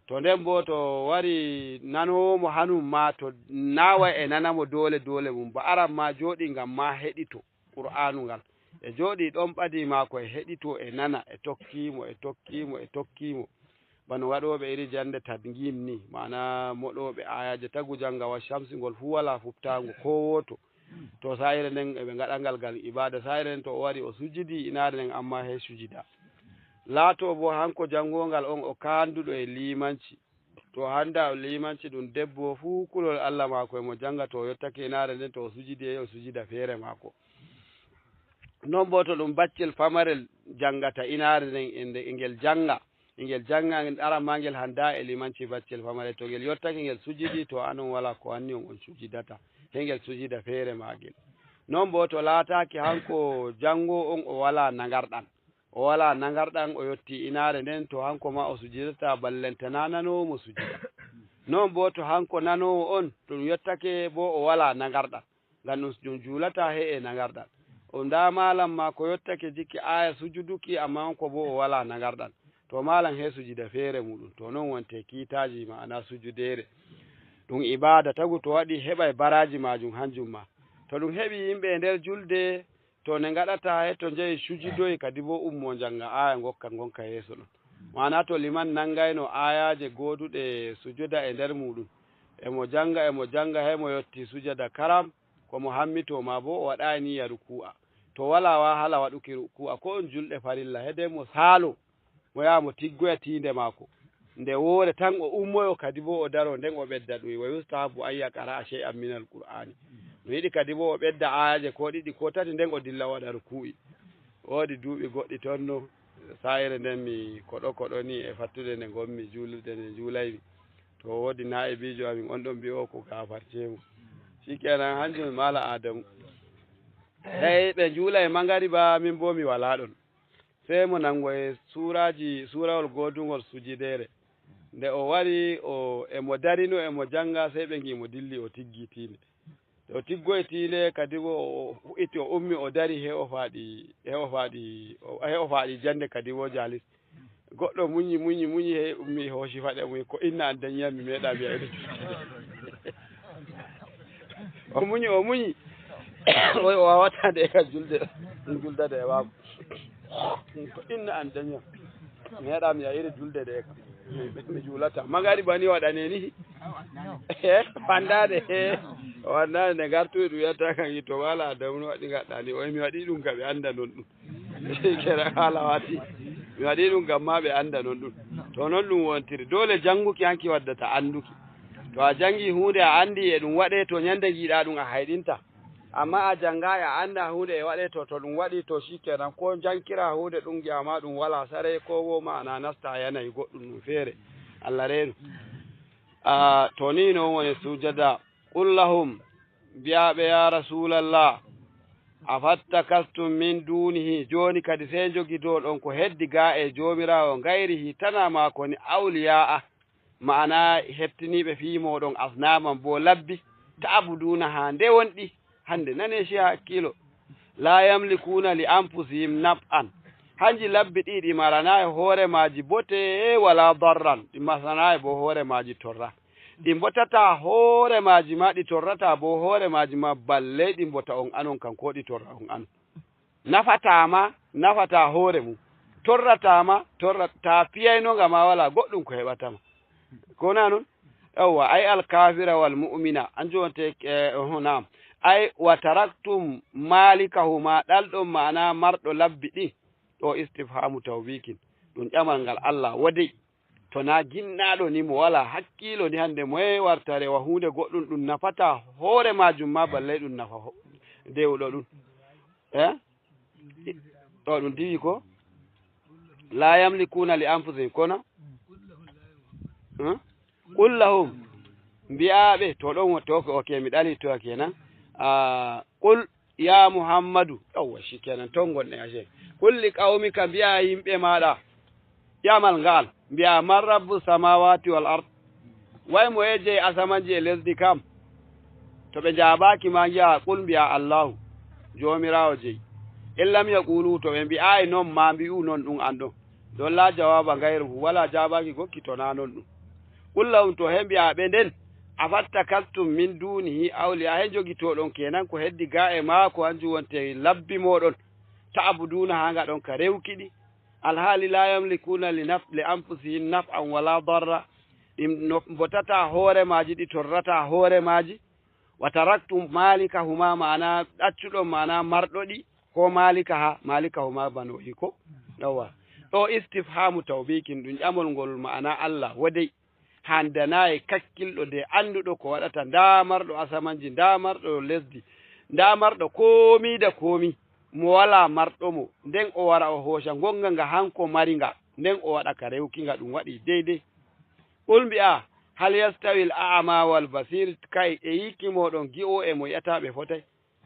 to nden bo to wari nanomo hanum ma to nawa e nanamo dole mum ba aran ma jooɗi ngam ma heɗito qur'anu ngal e jooɗi ɗon ɓadi mako e heɗito e nana e tokkimo bano waɗoɓe iri jande tadgim ni mana moɗoɓe ayaje tagu janga wa shamsi ngol fu wala fuftago ko woto to sayre nden eɓe gaɗangal gal ibada sayre nden to o wari o sujidi inare nden amma he sujida laato bo hanko jangongal on o kanduɗo e limanci to handa limanci ɗum debbo fuu kulol Allah mako emo janga to o yottake inare nden to o sujidi o sujida feere mako non bo to ɗum baccel famarel jangata inare nden ngel janga aran ma ngel handa e limanci baccel famarel to ngel yottake ngel sujidi to anon wala ko anni on sujidata he ngel sujida feere magel non bo to laatake hanko jango on o wala nagarɗan o yotti inare nden to hanko ma o sujidata ballentana nanomo sujida non bo to hanko nanowo on to ɗum yottake bo o wala nagarɗan ngam ɗum julata he e nagarɗan o nda malam ma ko yottake jikki aya sujuduki amma hanko bo o wala nagarɗan to malam he sujida feere muɗum to non wonte kiitaji ma'ana sujudere ɗum ibada tagu to waɗi heɓa baraji majum hanjum ma to ɗum heɓi yimɓe nder julde to ne gaɗata he to jeeyi sujudoyi kadi bo ummo janga aya gonka yeeso ɗon mana to liman nangayno ayaje goduɗe sujuda e nder muɗum emo janga hemo yotti sujada karam komo hammito ma bo o waɗa niyya ruku'a to wala wahala waɗuki ruku'a ko on julɗe farilla hede mo saalo mo yaha mo tiggoya tinde mako nde woore tan o ummoyo kadi bo o daro nden o ɓedda ɗum wa yustahabu an yaqra'a shay'an min al-qur'ani no yiɗi kadi bo o ɓedda ayaje ko ɗiɗi ko tati nden o dilla waɗa ruku'i woodi duuɓi goɗɗi toon no sayre nden mi koɗo ni e fattude nde gonmi julde nde juulaymi to woodi na'ibijo amin on ɗon mbi'o ko gafarcemo shikenan hanjum mala adamu hey ɓe juula e magariba min bo mi wala ɗon sey mo nango e surawol godugol sujidere nde o wari emo darino emo janga sey ɓe gimo dilli o tiggi tinde o tiggoye tinde kadi bo o fu'iti o ummi o dari he o faɗi jande kadi bo jalis goɗɗo muñi he ummi hooshi faɗe mum ko inna an dañiyam mi meeɗa mbiya ede o muñi o wawatade e ka juldade e waako ko inna an dañiyam meeɗa mi yahiri julde de kam mi juulata magari bani waɗane ni fandade nde gartude ɗum wiyata kan to wala dawno waɗi gaɗɗa ni mi waɗi ɗum ka ɓe anda non ɗum kera haala wati mi waɗi ɗum gam ma ɓe anda non ɗum to noon ɗum wontiri dole janguki hanki waddata anduki to a jangi hunde a andi e ɗum waɗe to ñande jiiɗa ɗum a hayɗinta amma a jangayi a anda hunde e waɗe to ɗum waɗi to shikenan ko jankira hunde ɗum jama ɗum wala sare ko wo ma ana nasta yanayi goɗɗum ɗum feere Allah reenu to ni noon woni sujada qul lahum biyaɓe ya rasulallah afattakastum min dunihi joni kadi sey jogido ɗon ko heddi ga e jomirawo gayrihi tana mako ni awliya'a ma'ana hettiniɓe fimoɗon asnaman bo labbi ta'buduna ha nde wonɗi hande nane shi hakkilo la yamlikuna li anfusihim naf'an hanji labbi ɗiɗi marana e hoore maji bote wala darran ɗi masana e bo hoore maji torra ɗi mbotata hoore maji ma ɗi torrata bo hoore maji ma balle ɗi mbota on anon kan ko ɗi torra on an nafatama nafata hoore mum torratama torrata piyaynoga ma wala goɗɗum ko heɓatama ko na non yawwa ay alkafira wal mu'mina anjo wonte nam ay wa taraktum malikahuma ɗalɗon mana marɗo labbi ɗi ɗo istifhamu tawbikin ɗum ƴamal ngal Allah wadi to na ginnaɗo ni mo wala hakkilo ni hande moye wartare wa hunde goɗɗum ɗum nafata hoore majum ma balle ɗum nafa dewɗo ɗum ɗo ɗum diwi ko la yamlikuna li anfusihim kono qul lahum mbi'aɓe to ɗon to okay mi ɗali to kenan qul ya muhammadu yawwa shikenan ton gonne ashe qul li qaumika mbi'a yimɓe maɗa yamal ngal mbi'a man rabbu samawati wal ard way mo eje asamanji e lesdi kam to ɓe jabaki ma giya qul mbi'a allahu jomirawo jeyi illam yaqulu to ɓe mbi'ayi noon ma mbi'u noon ɗum an ɗon don la jawaba gayruhu wala jabaki gokki to na noon ɗum qul lahum to he mbi'aɓe nden afattakastum min dunihi awliya hen jogitoɗon kenan ko heddi ga e maako hanjum wonte labbi moɗon ta'buduna ha ngaɗon ka rewkiɗi alhaali la yamlikuna li anfusihim naf'an wala darra ɗim botata hoore maji ɗi torrata hoore maji wa taraktum malikahuma mana ɗaccuɗon mana marɗoɗi ko malikahuma banoyi ko yawwa ɗo istifhamu tawbikin ɗum ƴamol ngol ma'ana Allah wadai handanaye kakkilɗo de anduɗo ko waɗata ndamarɗo asamanji ndamarɗo lesdi ndamarɗo komi da komi mo wala marɗo mo nden o wara o hoosha gonga nga hanko mari nga nden o waɗa ka rewkinga ɗum waɗi deydey qul mbi'a hal yastawi l a'ma wal basir kay e yiki moɗon gi'o e mo yi'ata ɓe fotay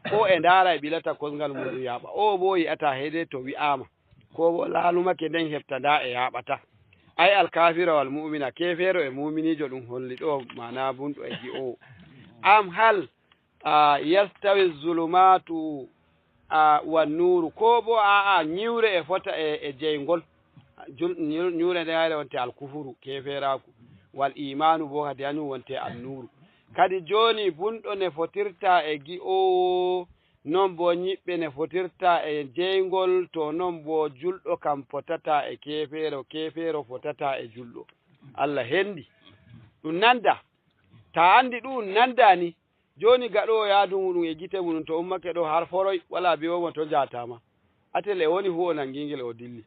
ko e ndaara e ɓilata kosngal muɗum yaaɓa o bo yi'ata heede to wi'ama ko bo laalumake nden heɓta nda e yaaɓata ay alkafira wal mu'mina kefero e muminijo ɗum holli ɗo mana bunɗo e gi'o am hal yastawi zulumatu wan nuru ko bo ñiwre e fota e jeygol ñiwre nde hayre wonte alkufuru keferaku wal imanu bo kadi anum wonte annuru kadi joni bunɗo ne fotirta e gi'o non bo ñiɓɓe ne fotirta e jeygol to non bo julɗo kam fotata e kefero fotata e julɗo Allah hendi ɗum nanda ta andi ɗum nanda ni joni gaɗo yaadu muɗum e gite muɗum to ummake ɗo har foroy wala biwomo to jatama atel e woni hu o nangingel o dilli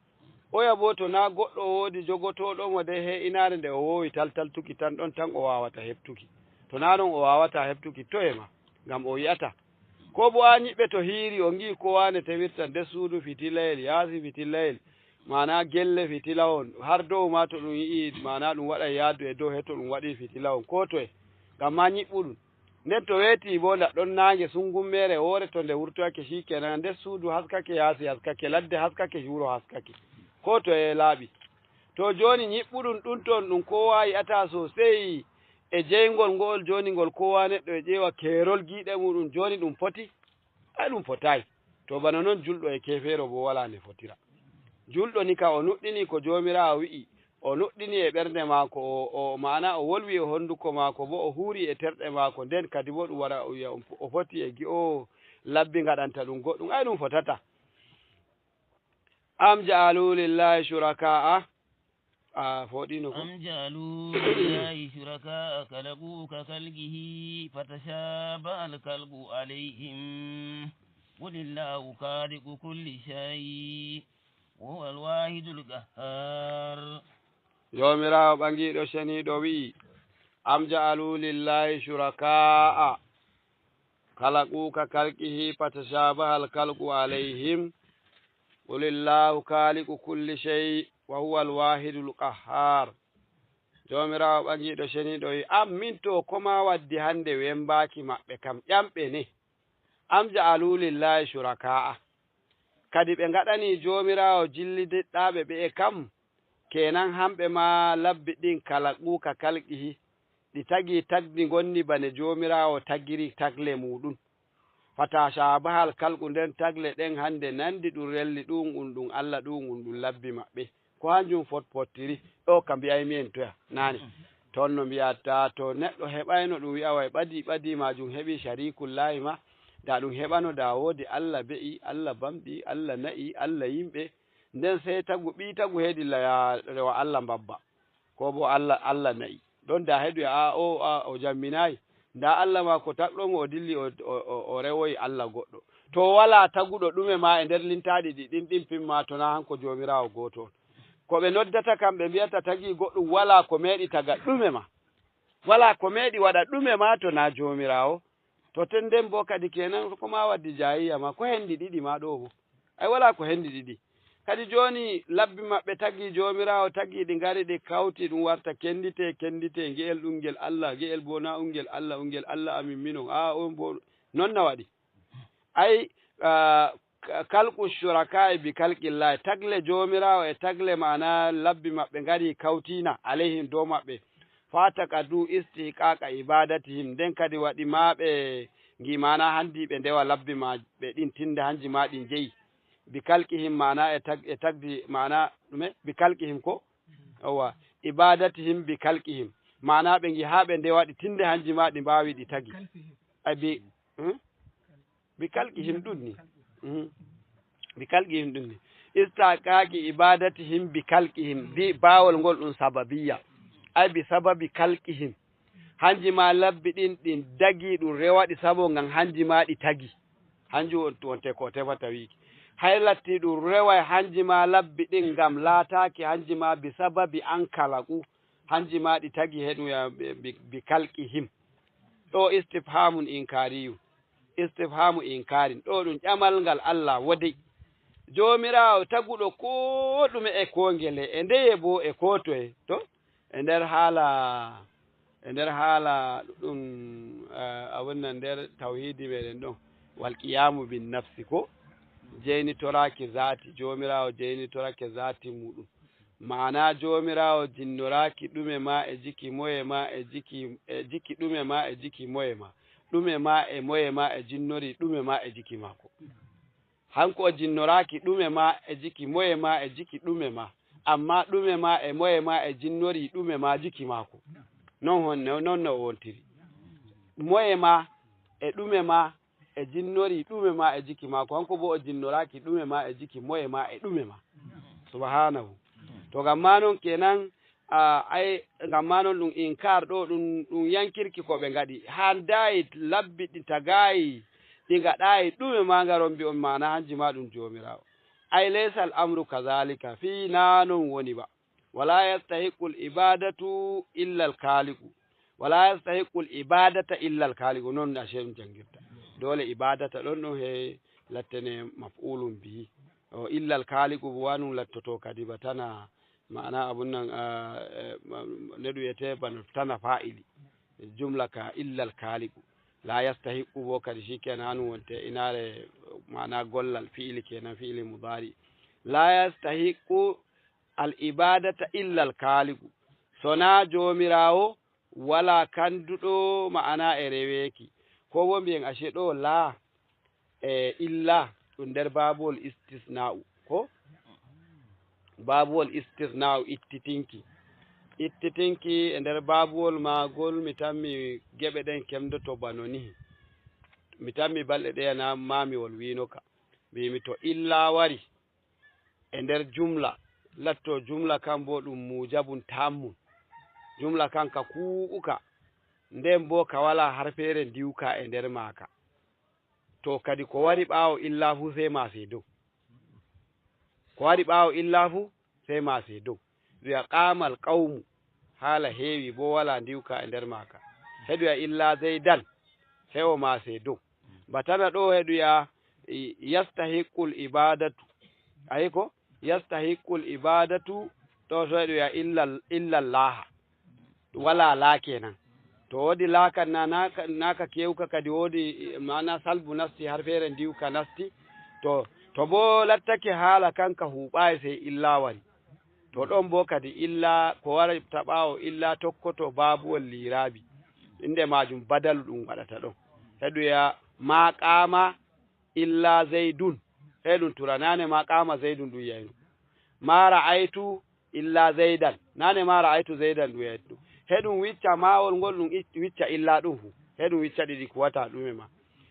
oya bo to na goɗɗo woodi jogotoɗomo de he inare nde o wowi taltuki tan ɗon tan o wawata heɓtuki to na ɗon o wawata heɓtuki to ema ngam o yi'ata ko bo a ñiɓɓe to hiiri o ngi ko wane tewirta nde suudu fitilayel yaasi fitilayel mana gelle fitila on har dow ma to ɗum yi'i mana ɗum waɗa yaadu e dow hetto ɗum waɗi fitila on ko toye ngam ma ñiɓɓuɗum nden to weeti bo ɗon nange sungummere woore to nde wurtoyake shikenan nder suudu haskake yaasi haskake ladde haskake wuro haskake ko to e laaɓi to joni ñiɓɓuɗum ɗum ton ɗum kowa yi'ata sosai e jeygol ngol joni ngol kowa neɗɗo e ƴeewa keerol giiɗe muɗum joni ɗum foti ay ɗum fotayi to bana noon julɗo e kefeero bo wala ne fotira julɗo ni ka o nuɗɗini ko jomirawo wi'i o nuɗɗini e ɓernde maako o mana o wolwi e honduko maako bo o huuri e terɗe maako nden kadi bo ɗum waɗa o wiya o foti e gi'o labbi gaɗanta ɗum goɗɗum ay ɗum fotata am ja'alu lillahi shuraka'a foɗino ko am ja'alu lillahi shuraka'a khalaqu ka khalqihi fatashaba al khalqu alayhim walillahu khaliqu kulli shay wa huwa al wahidul qahhar jomirawo ɓangiɗo ceniɗo wi'i am ja'alu lillahi shuraka'a khalaqu ka khalqihi fatashaba al khalqu alayhim walillahu khaliqu kulli shay wa huwa alwahidul qahhar jomirawo ɓangiɗo ceniɗo wi am min to koma waddi hande wembaki maɓɓe kam ƴamɓe ne am ja'alu lillahi shuraka'a kadi ɓe gaɗani jomirawo jillidiɗɗaɓe ɓe kam kenan hamɓe ma labbi ɗin kalaƙu ka kalqihi ɗi tagi tagdi gonni bane jomirawo tagiri tagle muɗum fata shabahal kalqu nden tagle ɗen hande nandi ɗum relli ɗum ɗum Allah ɗum labbi maɓɓe ko hanjum fottiri ɗo ka mbiyaymi en toya nane toon no mbiyata to neɗɗo heɓayno ɗum wi'a way ɓadi majum heɓi sharikullahi ma da ɗum heɓano da wodi Allah be'i Allah bamɗi Allah na'i Allah yimɓe nden sai tagu ɓi tagu heedi rewa Allah mbabba ko bo Allah na'i ɗon da heeɗu o jamminayi nda Allah ma ko taɗɗomo o dilli o rewoyi Allah goɗɗo to wala taguɗo ɗume ma e nder lintaɗi ɗin pimma to na hanko jomirawo goto on ko ɓe noddata kam ɓe mbiyata tagi goɗɗum wala ko meeɗi taga ɗume ma wala ko meeɗi waɗa ɗume ma to na jomirawo to ten nden bo kadi kenan ko ma waddi jayiya ma ko hendi ɗiɗi ma ɗo bo ay wala ko hendi ɗiɗi kadi joni labbi maɓɓe tagi jomirawo tagi ɗi ngari ɗi kawti ɗum warta kendite nge'el ɗum ngel Allah nge'el bo na ungel Allah amin minon on bo non na waɗi ay kalqu shuraka bi kalqillahi tagle jomirawo e tagle mana labbi maɓɓe ngari kawtina alayhim dow maɓɓe fataka du istihqaqa ibadatihim nden kadi waɗi maɓe ngi mana handi ɓe ndewa labbi maɓɓe ɗin tinde hanji ma ɗin jeyi bi kalqihim mana e tagdi mana ɗume bi kalqihim ko owa ibadatihim bi kalqihim mana ɓe ngi ha ɓe ndewaɗi tinde hanji ma ɗi mbawi ɗi tagi ay bi kalqihim ɗum ni bi kalqihim ɗum ni istaqaqi ibadatihim bi kalqihim bi bawol ngol ɗum sababiyya ay bi sababi kalqihim hanji ma labbi ɗin dagi ɗum rewaɗi sabo ngam hanji ma ɗi tagi hanji wonte ko tefata wiki hay latti ɗum rewa hanji ma labbi ɗin ngam laataki hanji ma bi sababi an kalaku hanji ma ɗi tagi heɗuya bi kalqihim ɗo istifhamun inkariyu istifhamu inkarin ɗo ɗum ƴamal ngal Allah wodi jomirawo taguɗo ko ɗume e kongele e ndeye bo e kotoye to e nder haala ɗum awonna nder tawhidi meɗen ɗon wal qiyamu bin nafsi ko jeynitoraki zati jomirawo jeynitorake zati muɗum mana jomirawo jinnoraki ɗume ma e jiki moye ma e jiki ɗume ma e jiki moye ma ɗume ma e moye ma e jinnori ɗume ma e jiki mako hanko o jinnoraki ɗume ma e jiki moye ma e jiki ɗume ma amma ɗume ma e moye ma e jinnori ɗume ma jiki mako non no wontiri moye ma e ɗume ma e jinnori ɗume ma e jiki mako hanko bo o jinnoraki ɗume ma e jiki moye ma e ɗume ma subhanahu to gamma non kenan ay gamma non ɗum inkar ɗo ɗum yankirki ko ɓe ngaɗi handayi labbi ɗi tagayi ɗi gaɗayi ɗume ma ngaron mbi on mana hanji ma ɗum jomirawo ay laysa al amru kadhalika fi na non woni ba wala yastahiqu al ibadatu illa al khaliqu wala yastahiqu al ibadata illa al khaliqu non ashe ɗum jangirta dole ibadata ɗon he lattene maf'ulun bihi o illa al khaliqu bo wanu lattoto kadi ba tana ma'ana abun nan neɗu yete bana tana fa'ili jumla ka illa al khaliqu la yastahiqu bo kadi shikenan hanu wonte inare ma'ana gollal fi'ili kenan fi'ili mudari la yastahiqu al ibadata illa al khaliqu sona jomirawo wala kanduɗo ma'ana e reweki ko bo mbiyen ashe ɗo la e illa ɗum nder babul istisna'u ko babul istisna'u ittitinki e nder babul magol mi tammi geɓe ɗen kemdoto bano ni mi tammi balɗe ɗe na mamiwol winoka mbimi to illa wari e nder jumla latto jumla kan bo ɗum mujabun tammun jumla kan ka kuuka nden bo ka wala harfere ndiwka e nder maka to kadi ko wari ɓawo illa fu sai ma sai dow ko wari ɓawo illa fu sai ma sai dow wiya qamal qawmu haala heewi bo wala ndiwka e nder maka heɗoya illa zaidan sai o ma sai dow batana ɗo heɗoya yastahiqul ibadatu ayi ko yastahiqul ibadatu to so heɗoya illa laha wala la kenan to wodi laka naka kewka kadi wodi mana salbu nasti har fere ndiwka nasti to bo lattake haala kanka huɓayi sai illa wari to ɗon bo kadi illa ko wara taɓawo illa tokkoto babuwol lirabi inde majum badalu ɗum waɗata ɗon heɗoya ma qama illa zaidun heɗum tura nane ma qama zaidun ɗum yayno ma ra'aytu illa zaidan nane ma ra'aytu zaidan ɗum yayno heɗum wicca mawol ngol ɗum wicca illa ɗum fu heɗum wicca ɗiɗi kuwata ɗume ma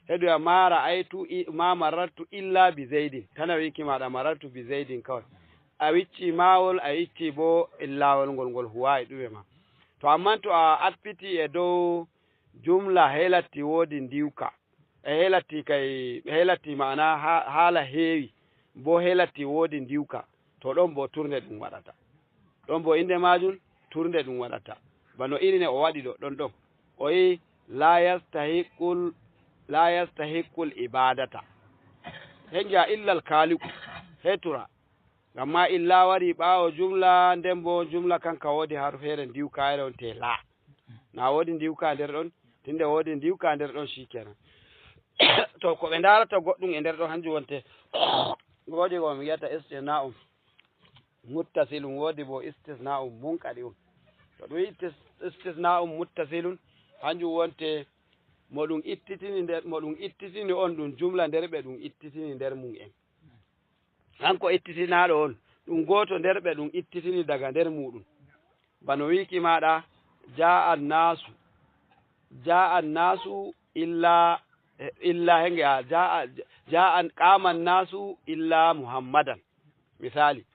hedu ya mara aitu ma marartu illa bi zaidin kana wiki ma da marartu bi zaidin kawai a wicci mawol a wicci bo illawol ngol huwa duwe ma to amma to a atpiti e dow jumla helati wodi ndiwka helati ma'ana hala heewi bo helati wodi ndiwka to ɗon bo turde ɗum waɗata ɗon bo inde majum turde ɗum waɗata bano irine o waɗi ɗon o yi la yastahiqqul ibadata henja illal kaliku hetura amma illa wari ɓaawo jumla nden bo jumla kanka wodi har feere ndiwkaere on te la na wodi ndiwka nder ɗon tinde wodi ndiwka nder ɗon shikenan to ko ɓe ndarata goɗɗum e nder ɗon hanjum wonte wodi ko mi wiyata istisna'um muttasilum wodi bo istisna'um munqadi'um to ɗum istisna'um muttasilun hanjum wonte mo ɗum ittitini on ɗum jumla nder ɓe ɗum ittitini nder mum en hanko ittitinaɗo on ɗum goto nder ɓe ɗum ittitini daga nder muɗum bano wiki maɗa ja'a nasu illa henge ja'a qaman nasu illa muhammadan misali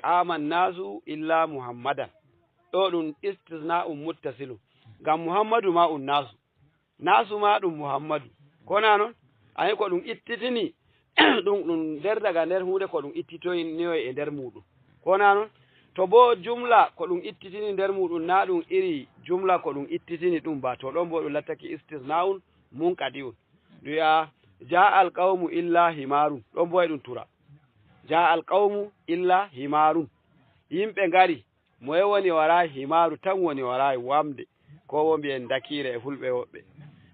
qaman nasu illa muhammadan ɗo ɗum istisna'um muttasilu ngam muhammadu ma nasu ma ɗum muhammadu kona noon ayi ko ɗum ittitini ɗum nder daga nder hunde ko ɗum ittitoyniyo e nder muɗum kona noon to bo jumla ko ɗum ittitini nder muɗum na ɗum iri jumla ko ɗum ittitini ɗum ba to ɗon bo ɗum lattaki istisna'un munqadi'un ɗuya ja al qawmu illa himarun ɗon bo e ɗum tura ja al qawmu illa himarun yimɓe ngari moye woni wara himaru tan woni wara wamde ko bo mbiyen dakire e fulɓe woɓɓe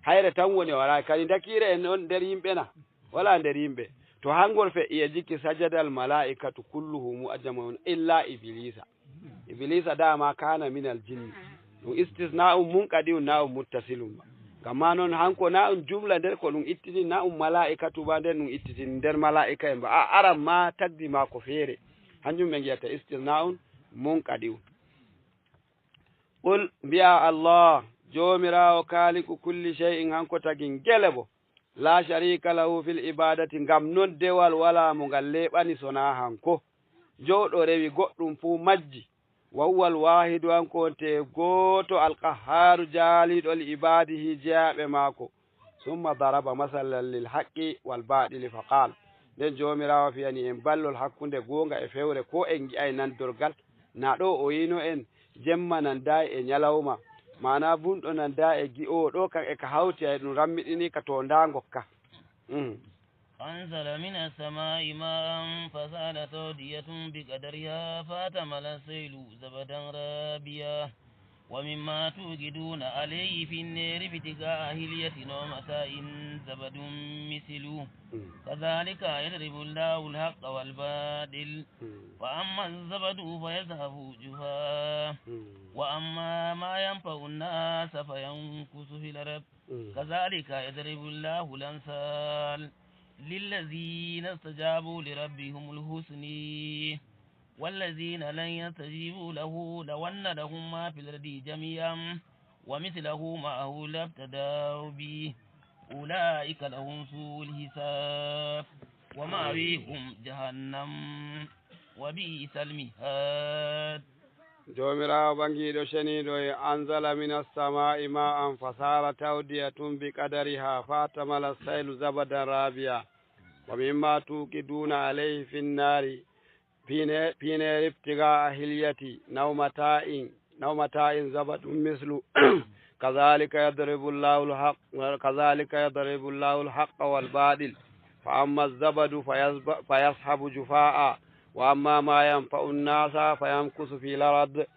hayre tan woni wara kadi dakire en on nder yimɓe na wala nder yimɓe to hangol fe iya jikki sajadal mala'ikatu kulluhum ajmaun illa iblisa dama kana minal jinni ɗum istisna'um munqadi'un na'um muttasilum kamma noon hanko na ɗum jumla nder ko ɗum ittitini na ɗum mala'ikatu ba nder ɗum ittitini nder mala'ika en ba a aran ma tagdi ma ko feere hanjum ɓe ngiyata istisna'un munqadi'un qul mbi'a Allah jomirawo kaliku kulli shay'in hanko tagin gele bo la sharika lahu fil ibadati ngam noddewal wala mo ngal leɓani sona hanko jowɗo rewi goɗɗum fuu majji wa huwa alwahidu hanko wonte gooto alqahharu jaaliɗo li ibadihi jeyaɓe maako summa daraba masalan lil haqqi wal baɗili fa qal nden jomirawo fiyani en ballol hakkunde goonga e fewre ko en gi'ay nandorgal na ɗo o yino en jemma nanda e nyalawma mana bunɗo nanda e gi'o ɗo kan e ka hawti ay ɗum rammiɗini ka to nda ngokka أنزل من السماء ماء فسالت أودية بقدرها فاحتمل السيل زبدا رابيا ومما توقدون عليه في النار ابتغاء حلية ومتاع زبد مثله كذلك يضرب الله الحق والباطل فأما الزبد فيذهب جفاء وأما ما ينفع الناس فينكث في الأرض كذلك يضرب الله الأمثال للذين استجابوا لربهم الحسنى والذين لن يستجيبوا له لو أن لهم ما في الأرض جميعا ومثله معه لابتدوا به أولئك لهم سوء الحساب ومأويهم جهنم وبئس المهاد jomirawo ɓangiɗo ceniɗo e anzala minas sama'i ma'an fasara tawdiyatun bi qadariha fatamala sailu zabadan rabiya wa mimma tuqiduna alayhi fin nari pine ibtiga hilyati nawmata'in zabadun mislu kazalika yadribu Allahu al-haqqa wal batil fa amma az-zabadu fayashabu jufaa'a wa amma ma yanfa'u an-nasa fayamkusu fil ard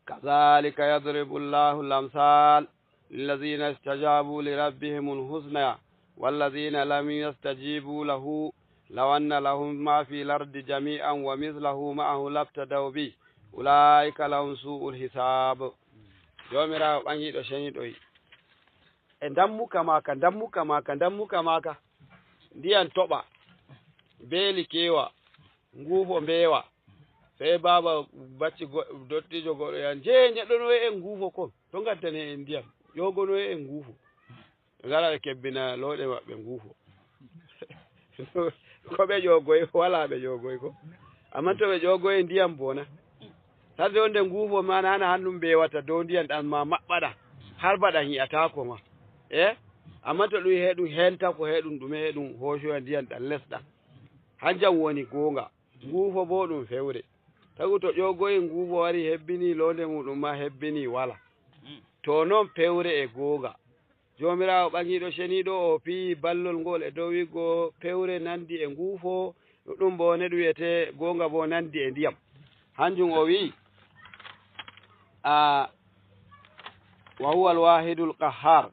kazalika yadribu Allahu al-amsal lilladhina istajabu li rabbihim al-husna walladhina lam yastajibu lahu law anna lahum ma fi al-ardi jami'an wa mithluhu ma'ahu labtadaw bi ulaika lahum su'ul hisab jomirawo ɓangiɗo ceniɗo e dammuka maka ndiyan toɓa beeli kewa nguufo mbeewa sey baba bacci dottijo goɗɗo yan je ñeɗono en nguufo kon to gaddane en ndiyam yogono en nguufo ngara ɓe kebbina looɗe maɓɓe nguufo ko ɓe ƴoogoy wala ɓe ƴoogoy ko amma to ɓe ƴoogoye ndiyam bona tade onde nguufo ma nana hannum mbewata dow ndiyam ɗan ma maɓɓaɗa har baɗan yi'atako ma amma to ɗum heɗum henta ko heɗum ɗume heɗum hoocoya ndiyam ɗan lesɗan hanjam woni goonga nguufo bo ɗum fewre tagu to ƴoogoye nguufo wari hebbini loonde muɗum ma hebbini wala to noon pewre e goonga jomirawo ɓaŋiɗo ceniɗo o piyi ballol ngol e dow wigo pewre nandi e nguufo ɗum bo ne ɗum wiyete goonga bo nandi e ndiyam hanjum o wi wa huwa alwahidul qahhar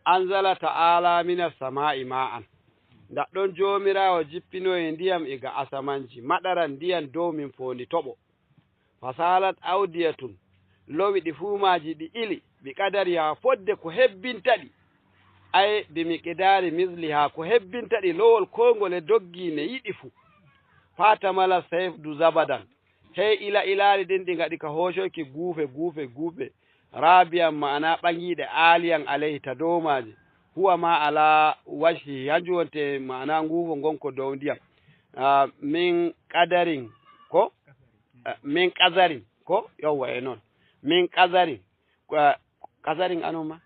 anzala ta'ala minas sama'i ma'an ndaɗɗon jomirawo jippino e ndiyam iga asamanji maɗaran ndiyam dow min fondi toɓo fasalat awdiyatun lowi ɗi fuumaji ɗi ili ɓi kadari ha fodde ko hebbintaɗi ay bi miqdari misli ha ko hebbintaɗi lowol kongol e doggi ne yiɗi fu fatamala sayfdu zabadan hey ilaari ɗin ɗi ngaɗi ka hoocoyki guufe rabiyan ma'ana ɓangiɗe aliyan alayhi ta dow maji huwa ma ala wajhi hanjum wonte ma'ana nguufo gonko dow ndiyam min qadarin ko min qazarin ko yowwa e noon min qazarin qazarin anoma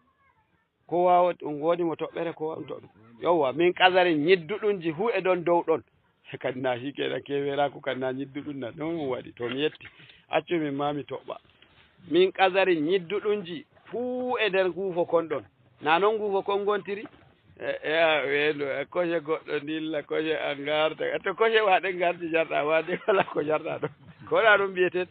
ko wawa ɗum woni mo toɓɓere ko to ɗum yowwa min qazarin ñidduɗunji hu e ɗon dow ɗon kadi na hikeɗa keweraku kadi na ñidduɗum na ɗum waɗi to mi yetti accu min ma mi toɓɓa min qazarin ñidduɗunji fuu e nder nguufo kon ɗon na noon nguufo kon gontiri weeno koce goɗɗo ndilla koce a garta to koce waɗe garti jarɗa wade wala ko jarɗa ɗon ko waɗa ɗum mbiyeten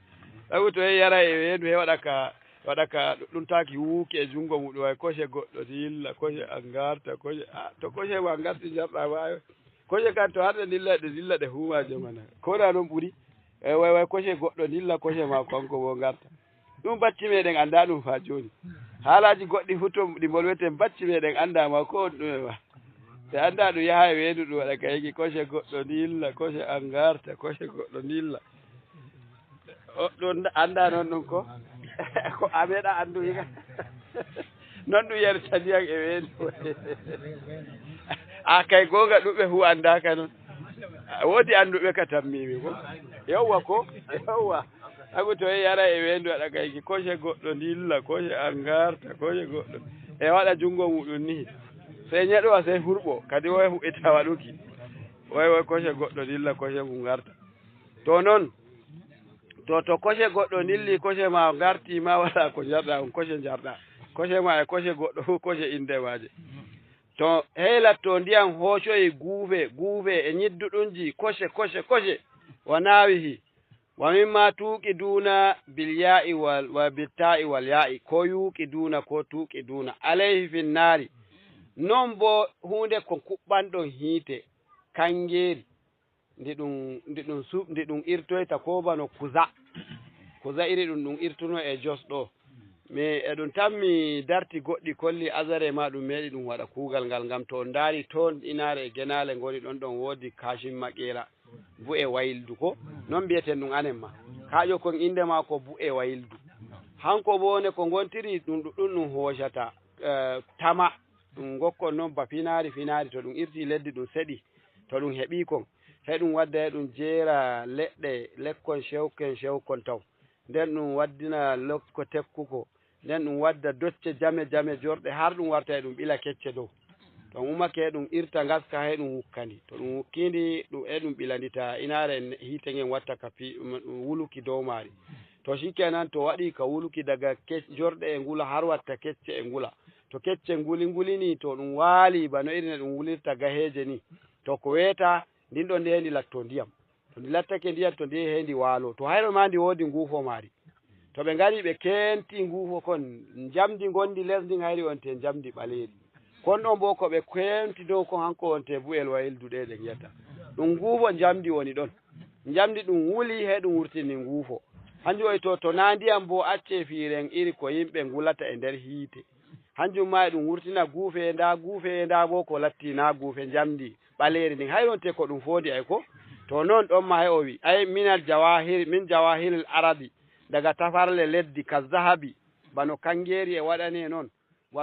tawi to yara e weenu he waɗa ka ɗum taki wuuki e junngo muɗum way koce goɗɗo ndilla koce a garta koce to koce ma garti jarɗa wawi koce kan to harɗe dilla ɗe huumaje mana ko waɗa ɗum ɓuuri way koce goɗɗo ndilla koce ma kanko bo garta ɗum bacci meɗen anda ɗum fa joni haalaji goɗɗi futo ɗi bolweten bacci meɗen andama ko on ɗume ma te anda ɗum yaha e weedu ɗum waɗa kayiki koce goɗɗo ndilla koce an garta koce goɗɗo ndilla ɗum anda noon ɗum ko ko a meeɗa andu hika noon ɗum yerta ndiyam e weedu a kay gonga ɗuɓɓe hu andaka noon woodi anduɓe ka tammimi ko yowwa agu to yara e weedu waɗa kayki koce goɗɗo ndilla koce an garta koce goɗɗo e waɗa junngo muɗum ni sey ñeɗowa sey hurɓo kadi woy huɓɓita waɗuki woy koce goɗɗo ndilla koce mum garta to noon to koce goɗɗo ndilli koce ma garti ma wala ko jarɗa on koce jarɗa koce ma e koce goɗɗo fu koce inde maje to heylat to ndiyam hoocoyi guufe e ñidduɗunji koce wa nawihi wa mimma tuuqi duna bil ya'i wa bitta'i wal ya'i ko yuuqi duna ko tuuqi duna alayhi fin naari non bo hunde ko kuɓɓanɗon hiite kangeeri ndi ɗum irtoyta ko bano kuza iri ɗum irtuno e jos ɗo mais eɗum tammi darti goɗɗi kolli azare ma ɗum meeɗi ɗum waɗa kuugal ngal ngam to on daari toon inaare e genale ngoni ɗon woodi kashin maƙera bu'e wayildu ko non mbiyeten ɗum anen ma kaƴo kon inde ma ko bu'e wayildu hanko bo ne ko gontiri ɗum ɗuɗɗum ɗum hoocata tama ɗum gokkon noon ba finaari to ɗum irti leddi ɗum seɗi to ɗum heɓi kon he ɗum wadda he ɗum jeera lekkon cewkon taw nden ɗum waddina lokko tekkuko nden ɗum wadda docce jame jorɗe har ɗum warta e ɗum ɓila kecce dow to umake ɗum irta ngaska he ɗum wukkandi to ɗum wukkindi ɗum e ɗum ɓilandita inaare hiite ngen watta ka wuluki dow maari to shikenan to waɗi ka wuluki daga jorɗe e ngula har watta kecce e ngula to kecce ngulini to ɗum waali bano irine ɗum wulirta gaheje ni to ko weeta ndin ɗo ndi hendi latto ndiyam to ndi lattake ndiyam to ndi hendi waalo to hayro ma ndi woodi nguufo maari to ɓe ngari ɓe kenti nguufo kon jamdi gondi lesdi hayri wonte jamdi ɓaleeri kon ɗon bo ko ɓe kenti dow kon hanko wonte bu'el wayildu ɗe ɗe ngiyata ɗum nguufo jamdi woni ɗon jamdi ɗum wuli he ɗum wurtini nguufo hanjum way to na ndiyam bo acce fiiren iri ko yimɓe ngulata e nder hiite hanjum ma e ɗum wurtina guufe nda bo ko latti na guufe jamdi ɓaleeri ndin hay wonte ko ɗum foodi ay ko to noon ɗon ma he o wi ay min jawahiril arabi daga tafarle leddi ka zahabi bano kangeeri e waɗane noon